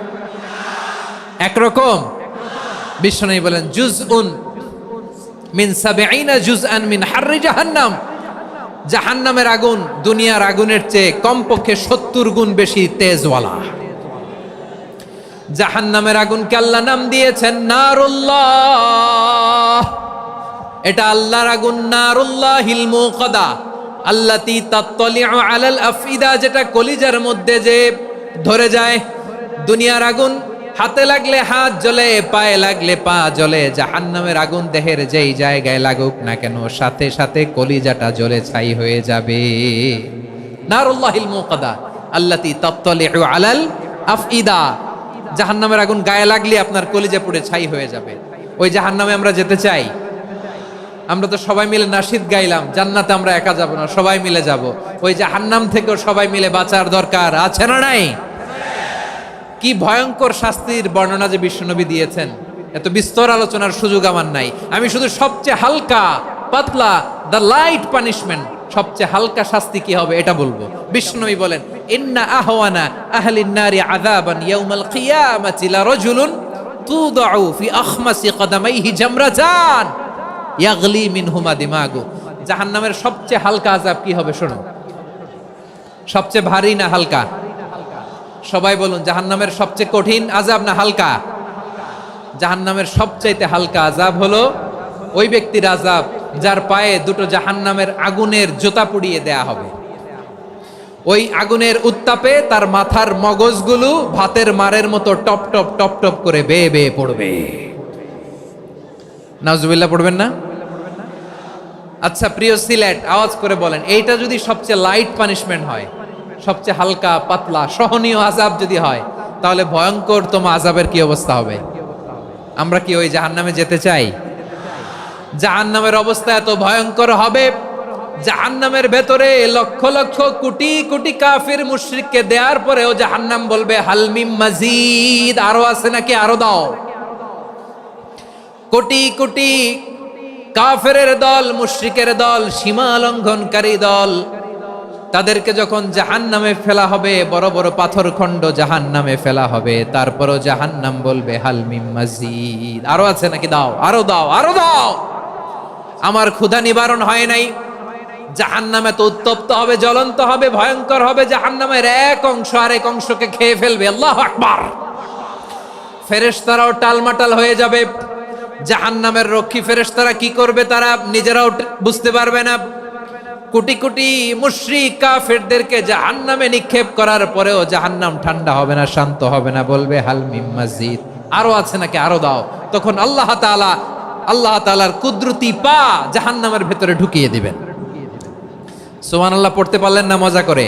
একরকম? বিশ্বনবী বলেন, জুজউন মিন ৭০ জুজআন মিন হাররি জাহান্নাম, জাহান্নামের আগুন দুনিয়ার আগুনের চেয়ে কমপক্ষে 70 গুণ বেশি তেজওয়ালা। জাহান্নামের আগুনকে আল্লাহ নাম দিয়েছেন নারুল্লাহ। এটা আল্লাহর আগুন, নারুল্লাহিল মুকাদা আল্লাতী তাত্তালিউ আলাল আফইদা, যেটা কলিজার মধ্যে যে ধরে যায়। দুনিয়ার আগুন হাতে লাগলে হাত জ্বলে, পায়ে লাগলে পা জ্বলে। জাহান্নামের আগুন দেহের যেই জায়গায় লাগুক না কেন সাথে সাথে কলিজাটা জ্বলে ছাই হয়ে যাবে। নারুল্লাহিল মুকাদা আল্লাতী তাত্তালিউ আলাল আফইদা, জাহান্নামের আগুন গায়ে লাগলে আপনার কলিজা পুড়ে ছাই হয়ে যাবে। ওই জাহান্নামে আমরা যেতে চাই? আমরা তো সবাই মিলে নাশিদ গাইলাম, জান্নাতে আমরা একা যাব না, সবাই মিলে যাব। ওই জাহান্নাম থেকেও সবাই মিলে বাঁচার দরকার আছে না নাই? কি ভয়ঙ্কর শাস্তির বর্ণনা যে বিশ্বনবী দিয়েছেন, এত বিস্তর আলোচনার সুযোগ আমার নাই। আমি শুধু সবচেয়ে হালকা পাতলা, দ্য লাইট পানিশমেন্ট, সবচেয়ে হালকা শাস্তি কি হবে এটা বলবো। বিশ্বনবী বলেন, ইন্না আহওয়ানা আহলিন নারি আযাবান ইয়াউমাল কিয়ামাতি লারাজুলুন তুদাউ ফি আখমাসি কদামাইহি জামরাতান ইয়াগলি মিনহুমা দিমাগু। জাহান্নামের সবচেয়ে হালকা আযাব কি হবে শোনো। সবচেয়ে ভারী না হালকা? সবাই বলুন, জাহান্নামের সবচেয়ে কঠিন আযাব না হালকা? জাহান্নামের সবচাইতে হালকা আযাব হলো ওই ব্যক্তির আযাব যার পায়ে দুটো জাহান্নামের আগুনের জুতা পুড়িয়ে দেয়া হবে। ওই আগুনের উত্তাপে তার মাথার মগজগুলো ভাতের মারের মতো টপ টপ টপ টপ করে বেয়ে বেয়ে পড়বে। নাউজুবিল্লাহ পড়বেন না? আচ্ছা প্রিয় সিলেট, আওয়াজ করে বলেন, এইটা যদি সবচেয়ে লাইট পানিশমেন্ট হয়, সবচেয়ে হালকা পাতলা সহনীয় আযাব যদি হয়, তাহলে ভয়ঙ্কর তোমা আযাবের কি অবস্থা হবে? আমরা কি ওই জাহান্নামে যেতে চাই? জাহান্নামের অবস্থা এত ভয়ঙ্কর হবে, জাহান্নামের ভেতরে লক্ষ লক্ষ কোটি কোটি কাফির মুশরিককে দেওয়ার পরেও জাহান্নাম বলবে হালমিম মাজিদ, আরো আছে নাকি, আরো দাও। কোটি কোটি কাফেরের দল, মুশরিকের দল, সীমা লঙ্ঘনকারী দল, তাদেরকে যখন জাহান্নামে ফেলা হবে, বড় বড় পাথর খণ্ড জাহান্নামে ফেলা হবে, তারপরও জাহান্নাম বলবে হালমিম মাজিদ, আরো আছে নাকি, দাও, আরো দাও, আরো দাও। আমার ক্ষুধা নিবারণ হয় নাই। জাহান্নাম এত উত্তপ্ত হবে, জ্বলন্ত হবে, ভয়ঙ্কর হবে, জাহান্নামের এক অংশ আরেক অংশকে খেয়ে ফেলবে। আল্লাহু আকবার। ফেরেশতারাও টালমাটাল হয়ে যাবে। জাহান্নামের রক্ষী ফেরেশতারা কি করবে তারা নিজেরাও বুঝতে পারবে না। কোটি কোটি মুশরিক কাফেরদেরকে জাহান্নামে নিক্ষেপ করার পরেও জাহান্নাম ঠান্ডা হবে না, শান্ত হবে না, বলবে হালমিম মাজিদ, আরো আছে নাকি, আরো দাও। তখন আল্লাহ তাআলার কুদরতি পা জাহান্নামের ভেতরে ঢুকিয়ে দিবেন। সুবহানাল্লাহ পড়তে পারলেন না মজা করে?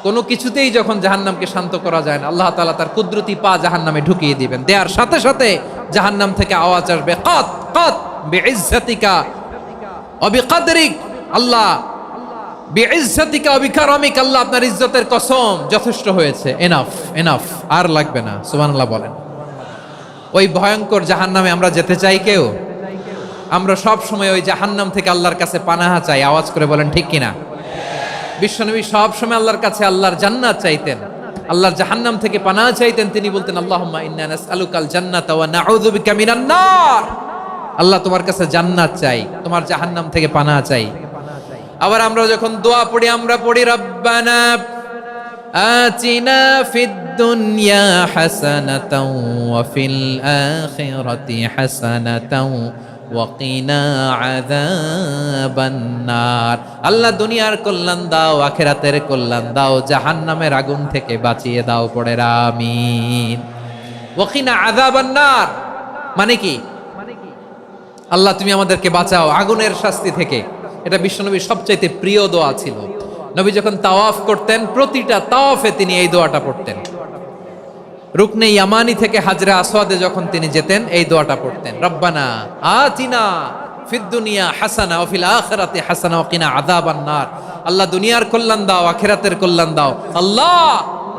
কোনো কিছুতেই যখন জাহান্নামকে শান্ত করা যায় না, আল্লাহ তাআলা তার কুদরতি পা জাহান্নামে ঢুকিয়ে দিবেন। দেওয়ার সাথে সাথে জাহান্নাম থেকে আওয়াজ আসবে, কাত কাত বিইজ্জাতিকা ওয়া বিকদরিক, আল্লাহ বিইজ্জাতিকা ওয়া বিকারামিক, আল্লাহ আপনার ইজ্জতের কসম, যথেষ্ট হয়েছে, এনাফ এনাফ, আর লাগবে না। সুবহানাল্লাহ বলেন। ওই ভয়ঙ্কর জাহান্নামে আমরা যেতে চাই কেউ? আমরা সব সময় ওই জাহান্নাম থেকে আল্লাহর কাছে পানাহা চাই। আওয়াজ করে বলেন ঠিক কিনা? বিশ্বনবী সব সময় আল্লাহর কাছে আল্লাহর জান্নাত চাইতেন, আল্লাহর জাহান্নাম থেকে পানাহা চাইতেন। তিনি বলতেন, আল্লাহুম্মা ইন্না নাসআলুকাল জান্নাতা ওয়া নাউযু বিকা মিনান নার। আল্লাহ তোমার কাছে জান্নাত চাই, তোমার জাহান্নাম থেকে পানাহা চাই। আবার আমরা যখন দোয়া পড়ি, আমরা পড়ি রব্বানা আতিনা ফিদ দুনিয়া হাসানাতাও ওয়া ফিল আখিরাতি হাসানাতাও ওয়া কিনা আযাবান নার। আল্লাহ দুনিয়ার কল্যাণ দাও, আখিরাতের কল্যাণ দাও, জাহান্নামের আগুন থেকে বাঁচিয়ে দাও, পড়ে আমিন। ওয়া কিনা আযাবান নার মানে কি? আল্লাহ তুমি আমাদেরকে বাঁচাও আগুনের শাস্তি থেকে। এটা বিশ্বনবীর সবচাইতে প্রিয় দোয়া ছিল। নবী যখন তাওয়াফ করতেন, প্রতিটা তাওয়াফে তিনি এই দোয়াটা পড়তেন। রুকনে ইয়ামানি থেকে হাজরে আসওয়াদে যখন তিনি যেতেন, এই দোয়াটা পড়তেন, রব্বানা আতিনা ফিদ দুনিয়া হাসানা ওয়া ফিল আখিরাতি হাসানা ওয়া কিনা আযাবান নার। আল্লাহ দুনিয়ার কল্যাণ দাও, আখিরাতের কল্যাণ দাও। আল্লাহ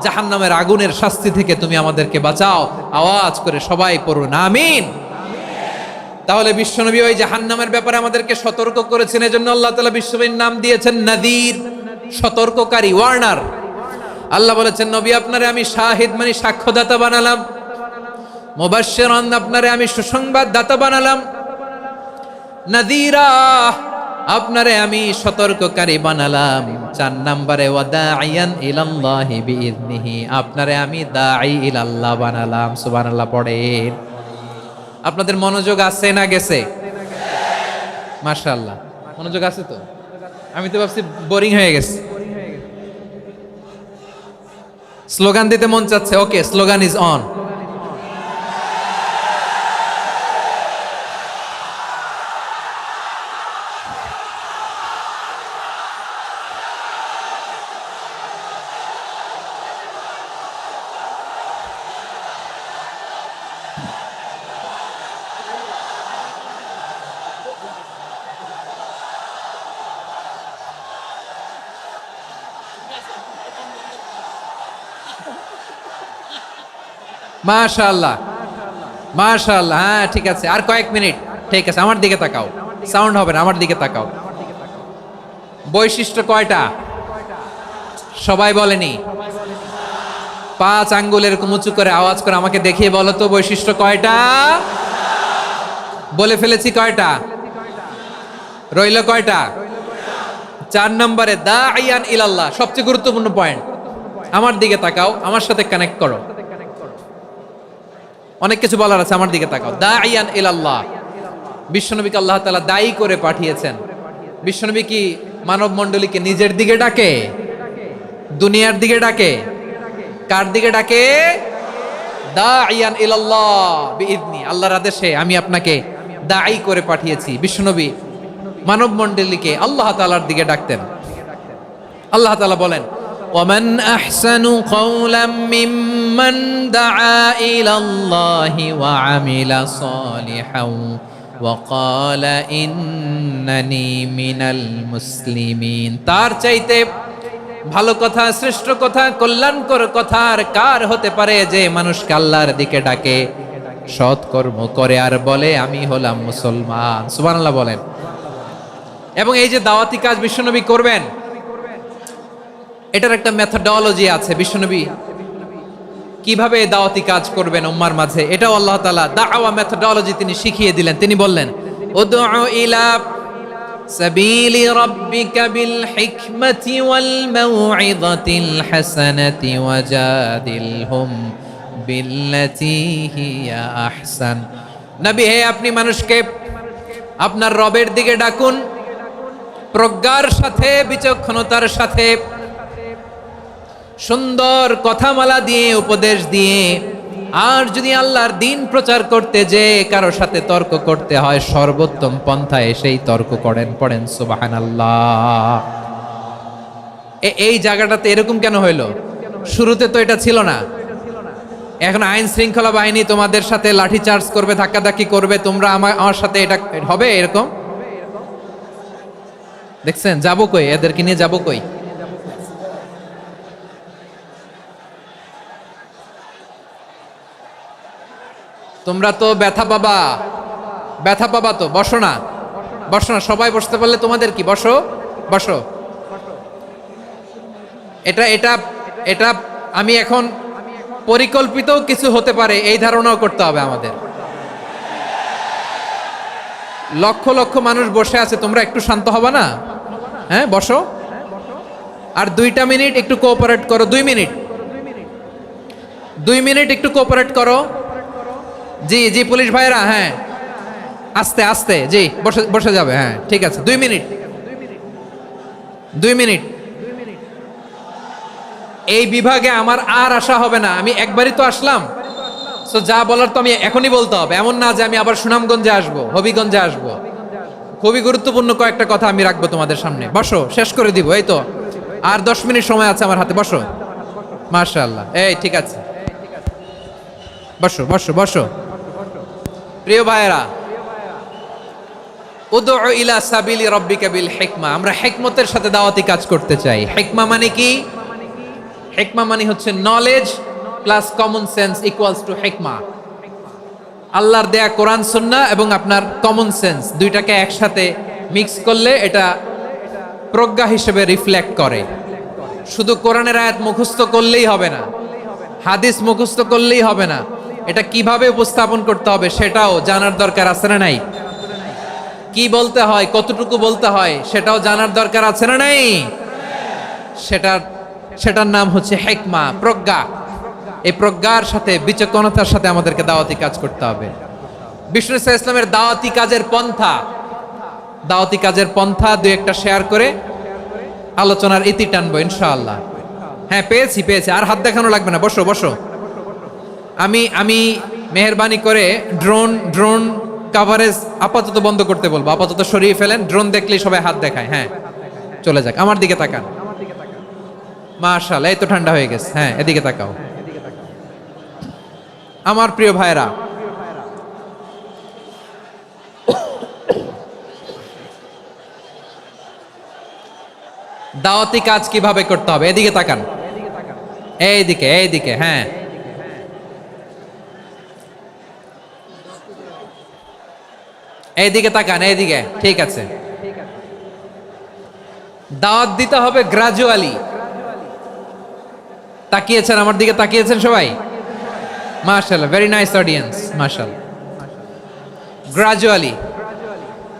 জাহান্নামের আগুনের শাস্তি থেকে তুমি আমাদেরকে বাঁচাও। আওয়াজ করে সবাই পড়ুন আমিন। তাহলে বিশ্বনবী ওই জাহান্নামের ব্যাপারে আমাদেরকে সতর্ক করেছেন। এজন্য আল্লাহ তাআলা বিশ্বনবীর নাম দিয়েছেন নাযীর, সতর্ককারী, ওয়ার্নার। আল্লাহ বলেছেন, নবী আপনারে আমি শাহিদ মানে সাক্ষ্যদাতা বানালাম, মুবাশশিরান আপনারে আমি সুসংবাদ দাতা বানালাম, নাযীরা আপনারে আমি সতর্ককারী বানালাম। 4 নম্বরে ওয়াদাইয়ান ইলাল্লাহি বিইذনিহি, আপনারে আমি দাঈ ইলাল্লাহ বানালাম। সুবহানাল্লাহ পড়েন। আপনাদের মনোযোগ আছে না গেছে? মাশাআল্লাহ মনোযোগ আছে তো। আমি তো ভাবছি বোরিং হয়ে গেছে। স্লোগান দিতে মন চাচ্ছে। ওকে, স্লোগান ইজ অন। মাশাআল্লাহ মাশাআল্লাহ, হ্যাঁ ঠিক আছে, আর কয়েক মিনিট। ঠিক আছে, আমার দিকে তাকাও, সাউন্ড হবে না, আমার দিকে তাকাও। বৈশিষ্ট্য কয়টা সবাই বলেনি? 5 আঙ্গুল এরকম উঁচু করে আওয়াজ করে আমাকে দেখিয়ে বলো তো বৈশিষ্ট্য কয়টা? বলে ফেলেছি কয়টা? রইল কয়টা? 4 নম্বরে দাঈয়ান ইলাল্লাহ, সবচেয়ে গুরুত্বপূর্ণ পয়েন্ট। আমার দিকে তাকাও, আমার সাথে কানেক্ট করো। অনেক কিছু বলার আছে, আমার দিকে তাকাও। দাঈয়ান ইলাল্লাহ, বিশ্বনবীকে আল্লাহ তাআলা দায়ী করে পাঠিয়েছেন। বিশ্বনবী কি মানব মণ্ডলীকে নিজের দিকে ডাকে? দুনিয়ার দিকে ডাকে? কার দিকে ডাকে? দাঈয়ান ইলাল্লাহ বিইذনি, আল্লাহর আদেশে আমি আপনাকে দায়ী করে পাঠিয়েছি। বিশ্বনবী মানব মণ্ডলীকে আল্লাহ তাআলার দিকে ডাকতেন। আল্লাহ তাআলা বলেন, ومن أحسن قولا ممن دعا إلى الله وعمل صالحا وقال إنني من المسلمين, তার চাইতে ভালো কথা, শ্রেষ্ঠ কথা, কল্যাণকর কথা আর কার হতে পারে যে মানুষকে আল্লাহর দিকে ডাকে, সৎ কর্ম করে আর বলে আমি হলাম মুসলমান। সুবহানাল্লাহ বলেন। এবং এই যে দাওয়াতি কাজ বিশ্বনবী করবেন, এটার একটা মেথডোলজি আছে। বিশ্বনবী কিভাবে দাওয়াতি কাজ করবেন উম্মার মাঝে, এটাও আল্লাহ তাআলা দাওয়া মেথডোলজি তিনি শিখিয়ে দিলেন। তিনি বললেন, উদউ ইলা সাবিলি রাব্বিকা বিল হিকমাতি ওয়াল মাউইযাতিল হাসানাতি ওয়াজাদিলহুম বিল্লাতী হিয়া আহসান। নবী হে, আপনি মানুষকে আপনার রবের দিকে ডাকুন প্রজ্ঞার সাথে, বিচক্ষণতার সাথে, সুন্দর কথামালা দিয়ে, উপদেশ দিয়ে। আর যদি আল্লাহর দিন প্রচার করতে যে কারো সাথে তর্ক করতে হয়, সর্বোত্তম পন্থায় সেই তর্ক করেন। পড়েন সুবহানাল্লাহ। এই জায়গাটাতে এরকম কেন হইলো? শুরুতে তো এটা ছিল না। এখন আইন শৃঙ্খলা বাহিনী তোমাদের সাথে লাঠি চার্জ করবে, ধাক্কাধাক্কি করবে, তোমরা আমার সাথে এটা হবে এরকম? দেখছেন যাবো কই? এদেরকে নিয়ে যাবো কই? তোমরা তো ব্যথা পাবা, ব্যথা পাবা তো। বসো না, বসো না, সবাই বসতে পারলে তোমাদের কি? বসো বসো। এটা এটা এটা আমি এখন পরিকল্পিত কিছু হতে পারে এই ধারণাও করতে হবে আমাদের। লক্ষ লক্ষ মানুষ বসে আছে, তোমরা একটু শান্ত হবা না? হ্যাঁ বসো। আর 2টা মিনিট একটু কোঅপারেট করো। 2 মিনিট, 2 মিনিট একটু কোঅপারেট করো। জি জি পুলিশ ভাইরা, হ্যাঁ আস্তে আস্তে, জি বসে বসে যাবে। হ্যাঁ ঠিক আছে, 2 মিনিট, 2 মিনিট। এই বিভাগে আমার আর আসা হবে না, আমি একবারই তো আসলাম। সো যা বলার তো আমি এখনই বলতে হবে, এমন না যে আমি আবার সুনামগঞ্জে আসবো, হবিগঞ্জে আসবো। খুবই গুরুত্বপূর্ণ কয়েকটা কথা আমি রাখবো তোমাদের সামনে। বসো, শেষ করে দিব। এই তো আর 10 মিনিট সময় আছে আমার হাতে। বসো। মাশাআল্লাহ, এই ঠিক আছে, বসো বসো বসো। প্রিয় ভাইয়েরা, উদউ ইলা সাবিলি রাব্বিকা বিল হিকমা, আমরা হিকমতের সাথে দাওয়াতি কাজ করতে চাই। হিকমা মানে কি? হিকমা মানে হচ্ছে knowledge plus common sense equals to হিকমা। আল্লাহর দেয়া কোরআন সুন্নাহ এবং আপনার কমন সেন্স, দুইটাকে একসাথে মিক্স করলে এটা প্রজ্ঞা হিসেবে রিফ্লেক্ট করে। শুধু কোরআনের আয়াত মুখস্থ করলেই হবে না, হাদিস মুখস্থ করলেই হবে না, এটা কিভাবে উপস্থাপন করতে হবে সেটাও জানার দরকার আছে না নাই? কি বলতে হয়, কতটুকু বলতে হয় সেটাও জানার দরকার আছে না নাই? সেটার নাম হচ্ছে হিকমা, প্রজ্ঞা। এই প্রজ্ঞার সাথে, বিচক্ষণতার সাথে আমাদেরকে দাওয়াতি কাজ করতে হবে। বিষ্ণু ইসলামের দাওয়াতি কাজের পন্থা দুই একটা শেয়ার করে আলোচনার ইতি টানবো ইনশাআল্লাহ। হ্যাঁ, পেয়েছি। আর হাত দেখানো লাগবে না, বসো বসো। আমি মেহেরবানি করে ড্রোন কাভারেজ আপাতত বন্ধ করতে বলবো, আপাতত সরিয়ে ফেলেন। ড্রোন দেখলেই সবাই হাত দেখায়। হ্যাঁ, চলে যাক, আমার দিকে তাকান। মাশাআল্লাহ, এই তো ঠান্ডা হয়ে গেছে। হ্যাঁ, এদিকে তাকাও। আমার প্রিয় ভাইরা, দাওয়াতি কাজ কিভাবে করতে হবে এদিকে তাকান। এইদিকে। হ্যাঁ, এইদিকে তাকান, এইদিকে। ঠিক আছে। দাওয়াত দিতে হবে গ্রাজুয়ালি। তাকিয়েছেন আমার দিকে, তাকিয়েছেন সবাই? মাশাআল্লাহ, ভেরি নাইস অডিয়েন্স, মাশাআল্লাহ।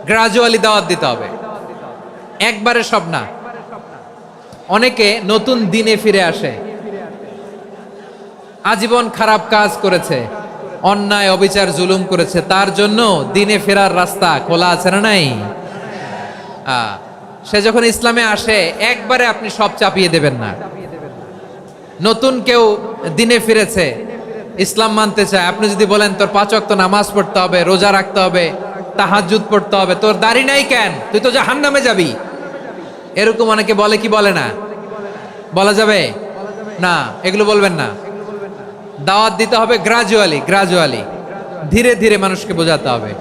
গ্রাজুয়ালি দাওয়াত দিতে হবে, একবারে সব না। অনেকে নতুন দিনে ফিরে আসে, আজীবন খারাপ কাজ করেছে, অন্যায় অবিচার জুলুম করেছে, তার জন্য দিনে ফেরার রাস্তা খোলা আছে না নাই? সে যখন ইসলামে আসে একবারে আপনি সব চাপিয়ে দেবেন না। নতুন কেউ দিনে ফিরেছে, ইসলাম মানতে চায়, আপনি যদি বলেন তোর 5 ওয়াক্ত নামাজ পড়তে হবে, রোজা রাখতে হবে, তাহাজ্জুদ পড়তে হবে, তোর দাড়ি নাই কেন, তুই তো জাহান্নামে যাবি, এরকম অনেকে বলে কি বলে না? বলা যাবে না, এগুলো বলবেন না। দাওয়াত দিতে হবে গ্রাজুয়ালি, ধীরে ধীরে মানুষকে বোঝাতে হবে।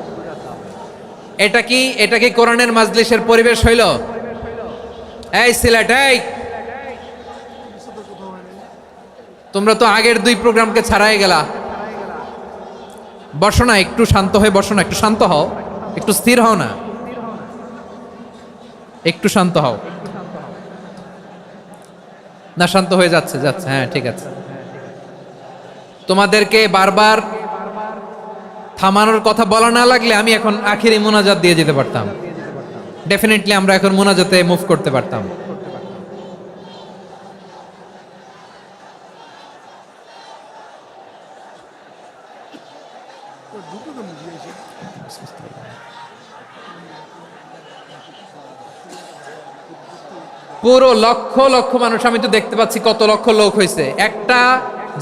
এটা কি কোরআনের মাজলিসের পরিবেশ হইল? এই সিলেট, এই তোমরা তো আগের 2 প্রোগ্রামকে ছাড়াই গেলা। বসো না, একটু শান্ত হয়ে বসো না, একটু শান্ত হও, একটু স্থির হও না, একটু শান্ত হও না। শান্ত হয়ে যাচ্ছে। হ্যাঁ, ঠিক আছে। তোমাদেরকে বারবার থামানোর কথা বলা না লাগলে আমি এখন আখিরি মুনাজাত দিয়ে যেতে পারতাম। ডেফিনেটলি আমরা এখন মুনাজাতে মুভ করতে পারতাম। পুরো লক্ষ মানুষ, আমি তো দেখতে পাচ্ছি কত লক্ষ লোক হয়েছে। একটা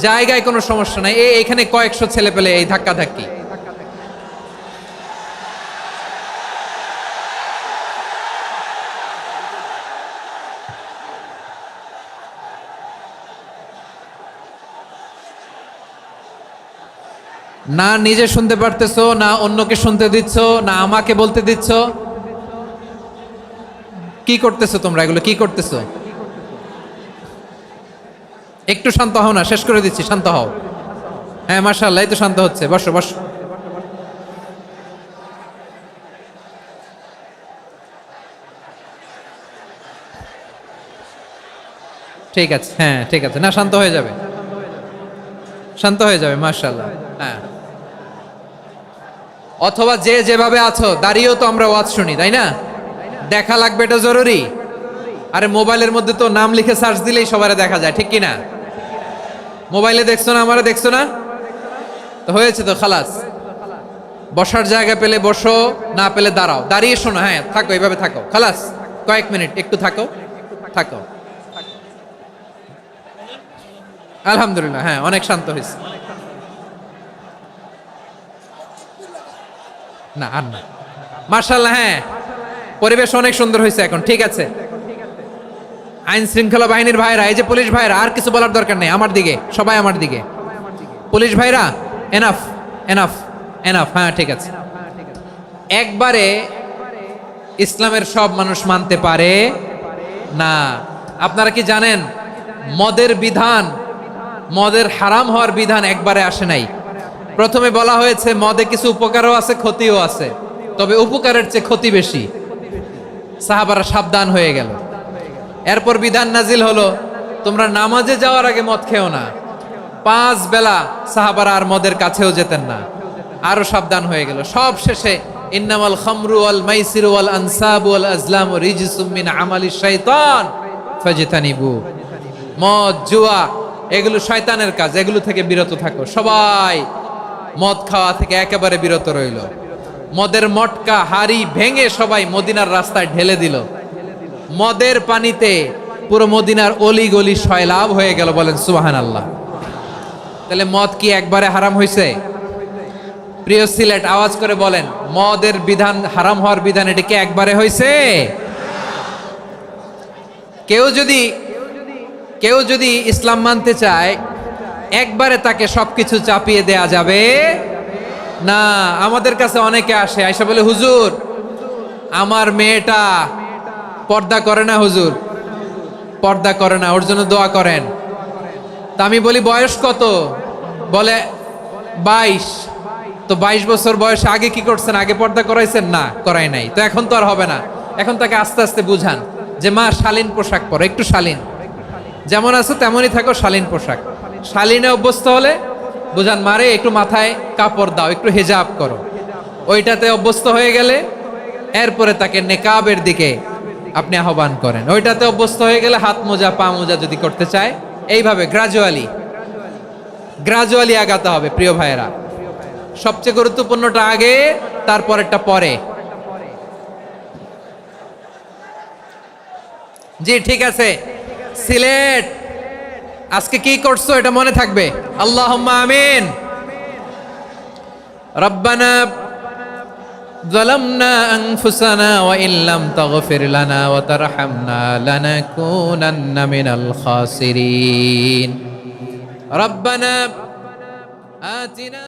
জায়গায় কোনো সমস্যা নাই, এখানে কয়েকশো ছেলে পেলে এই ধাক্কা ধাক্কি। না নিজে শুনতে পারতেছো, না অন্যকে শুনতে দিচ্ছ, না আমাকে বলতে দিচ্ছ। কি করতেছো তোমরা? এগুলো কি করতেছো? একটু শান্ত হও না, শেষ করে দিচ্ছি, শান্ত হও। হ্যাঁ, মাশাআল্লাহ, এই তো শান্ত হচ্ছে। বসো বসো। ঠিক আছে, হ্যাঁ ঠিক আছে। না, শান্ত হয়ে যাবে, শান্ত হয়ে যাবে, মাশাআল্লাহ। হ্যাঁ, অথবা যে যেভাবে আছো দাঁড়িয়েও তো আমরা ওয়াজ শুনি, তাই না? দেখা লাগবে, এটা জরুরি। আরে মোবাইলের মধ্যে তো নাম লিখে সার্চ দিলেই সবারে দেখা যায়, ঠিক কি না? মোবাইলে দেখছো না, আমারে দেখছো না, তো হয়েছে তো, খালাস। বসার জায়গা পেলে বসো, না পেলে দাঁড়াও, দাঁড়িয়ে শোনো। হ্যাঁ, থাকো, এইভাবে থাকো, খালাস। কয়েক মিনিট একটু থাকো। আলহামদুলিল্লাহ, হ্যাঁ, অনেক শান্ত হয়েছে। না আর না, মাশাআল্লাহ। হ্যাঁ, পরিবেশ অনেক সুন্দর হয়েছে এখন, ঠিক আছে। আইন শৃঙ্খলা বাহিনীর ভাইরা, এই যে পুলিশ ভাইরা, আর কিছু বলার দরকার নেই। আমার দিকে সবাই, আমার দিকে। পুলিশ ভাইরা, এনাফ। হ্যাঁ, ঠিক আছে। একবারে ইসলামের সব মানুষ মানতে পারে না। আপনারা কি জানেন মদের হারাম হওয়ার বিধান একবারে আসে নাই। প্রথমে বলা হয়েছে মদে কিছু উপকারও আছে, ক্ষতিও আছে, তবে উপকারের চেয়ে ক্ষতি বেশি। সাহাবারা সাবধান হয়ে গেল। এরপর বিধান নাজিল হলো, তোমরা নামাজে যাওয়ার আগে মদ খেও না। 5 বেলা সাহাবারা আর মদের কাছেও যেতেন না, আরো সাবধান হয়ে গেল। সব শেষে ইন্নামাল খামরু ওয়াল মাইসিরু ওয়াল আনসাবু ওয়াল আজলামু রিজসুম মিন আমালিশ শাইতান ফাজতানিবু। মদ, জুয়া এগুলো শয়তানের কাজ, এগুলো থেকে বিরত থাকো। সবাই মদ খাওয়া থেকে একেবারে বিরত রইল। মদের মটকা হাড়ি ভেঙে সবাই মদিনার রাস্তায় ঢেলে দিল। মদের পানিতে পুরো মদিনার অলি গলি সয়লাভ হয়ে গেল। বলেন সুবহানাল্লাহ। তাহলে মদ কি একবারে হারাম হয়েছে? প্রিয় সিলেট আওয়াজ করে বলেন, মদের বিধান, হারাম হওয়ার বিধান এটা কি একবারে হয়েছে? কেউ যদি ইসলাম মানতে চায় একবারে তাকে সবকিছু চাপিয়ে দেয়া যাবে না। আমাদের কাছে অনেকে আসে, আয়সা বলে, হুজুর আমার মেয়েটা পর্দা করে না, হুজুর পর্দা করে না, ওর জন্য দোয়া করেন। তা আমি বলি বয়স কত? বলে 22। তো 22 বছর বয়সে আগে কি করছেন? আগে পর্দা করাইছেন? না, করাই নাই। তো এখন তো আর হবে না। এখন তাকে আস্তে আস্তে বুঝান যে মা শালীন পোশাক পরো, একটু শালীন, যেমন আছো তেমনই থাকো, শালীন পোশাক। শালীনে অভ্যস্ত হলে বুঝান, মারে একটু মাথায় কাপড় দাও, একটু হেজাব করো। ওইটাতে অভ্যস্ত হয়ে গেলে এরপরে তাকে নেকাবের দিকে আপনি আহ্বান করেন। ওইটাতে অভ্যস্ত হয়ে গেলে হাত মোজা, পা মোজা যদি করতে চায়, এইভাবে গ্রাজুয়ালি আগাতে হবে। প্রিয় ভাইয়েরা, সবচেয়ে গুরুত্বপূর্ণটা আগে, তারপরেরটা পরে। জি ঠিক আছে। সিলেট আজকে কি করছো এটা মনে থাকবে। আল্লাহুম্মা আমিন। রব্বানা যালামনা আনফুসানা ওয়া ইল্লাম তাগফির লানা ওয়া তারহামনা লানাকুনান্না মিনাল খাসিরিন। রব্বানা আতিনা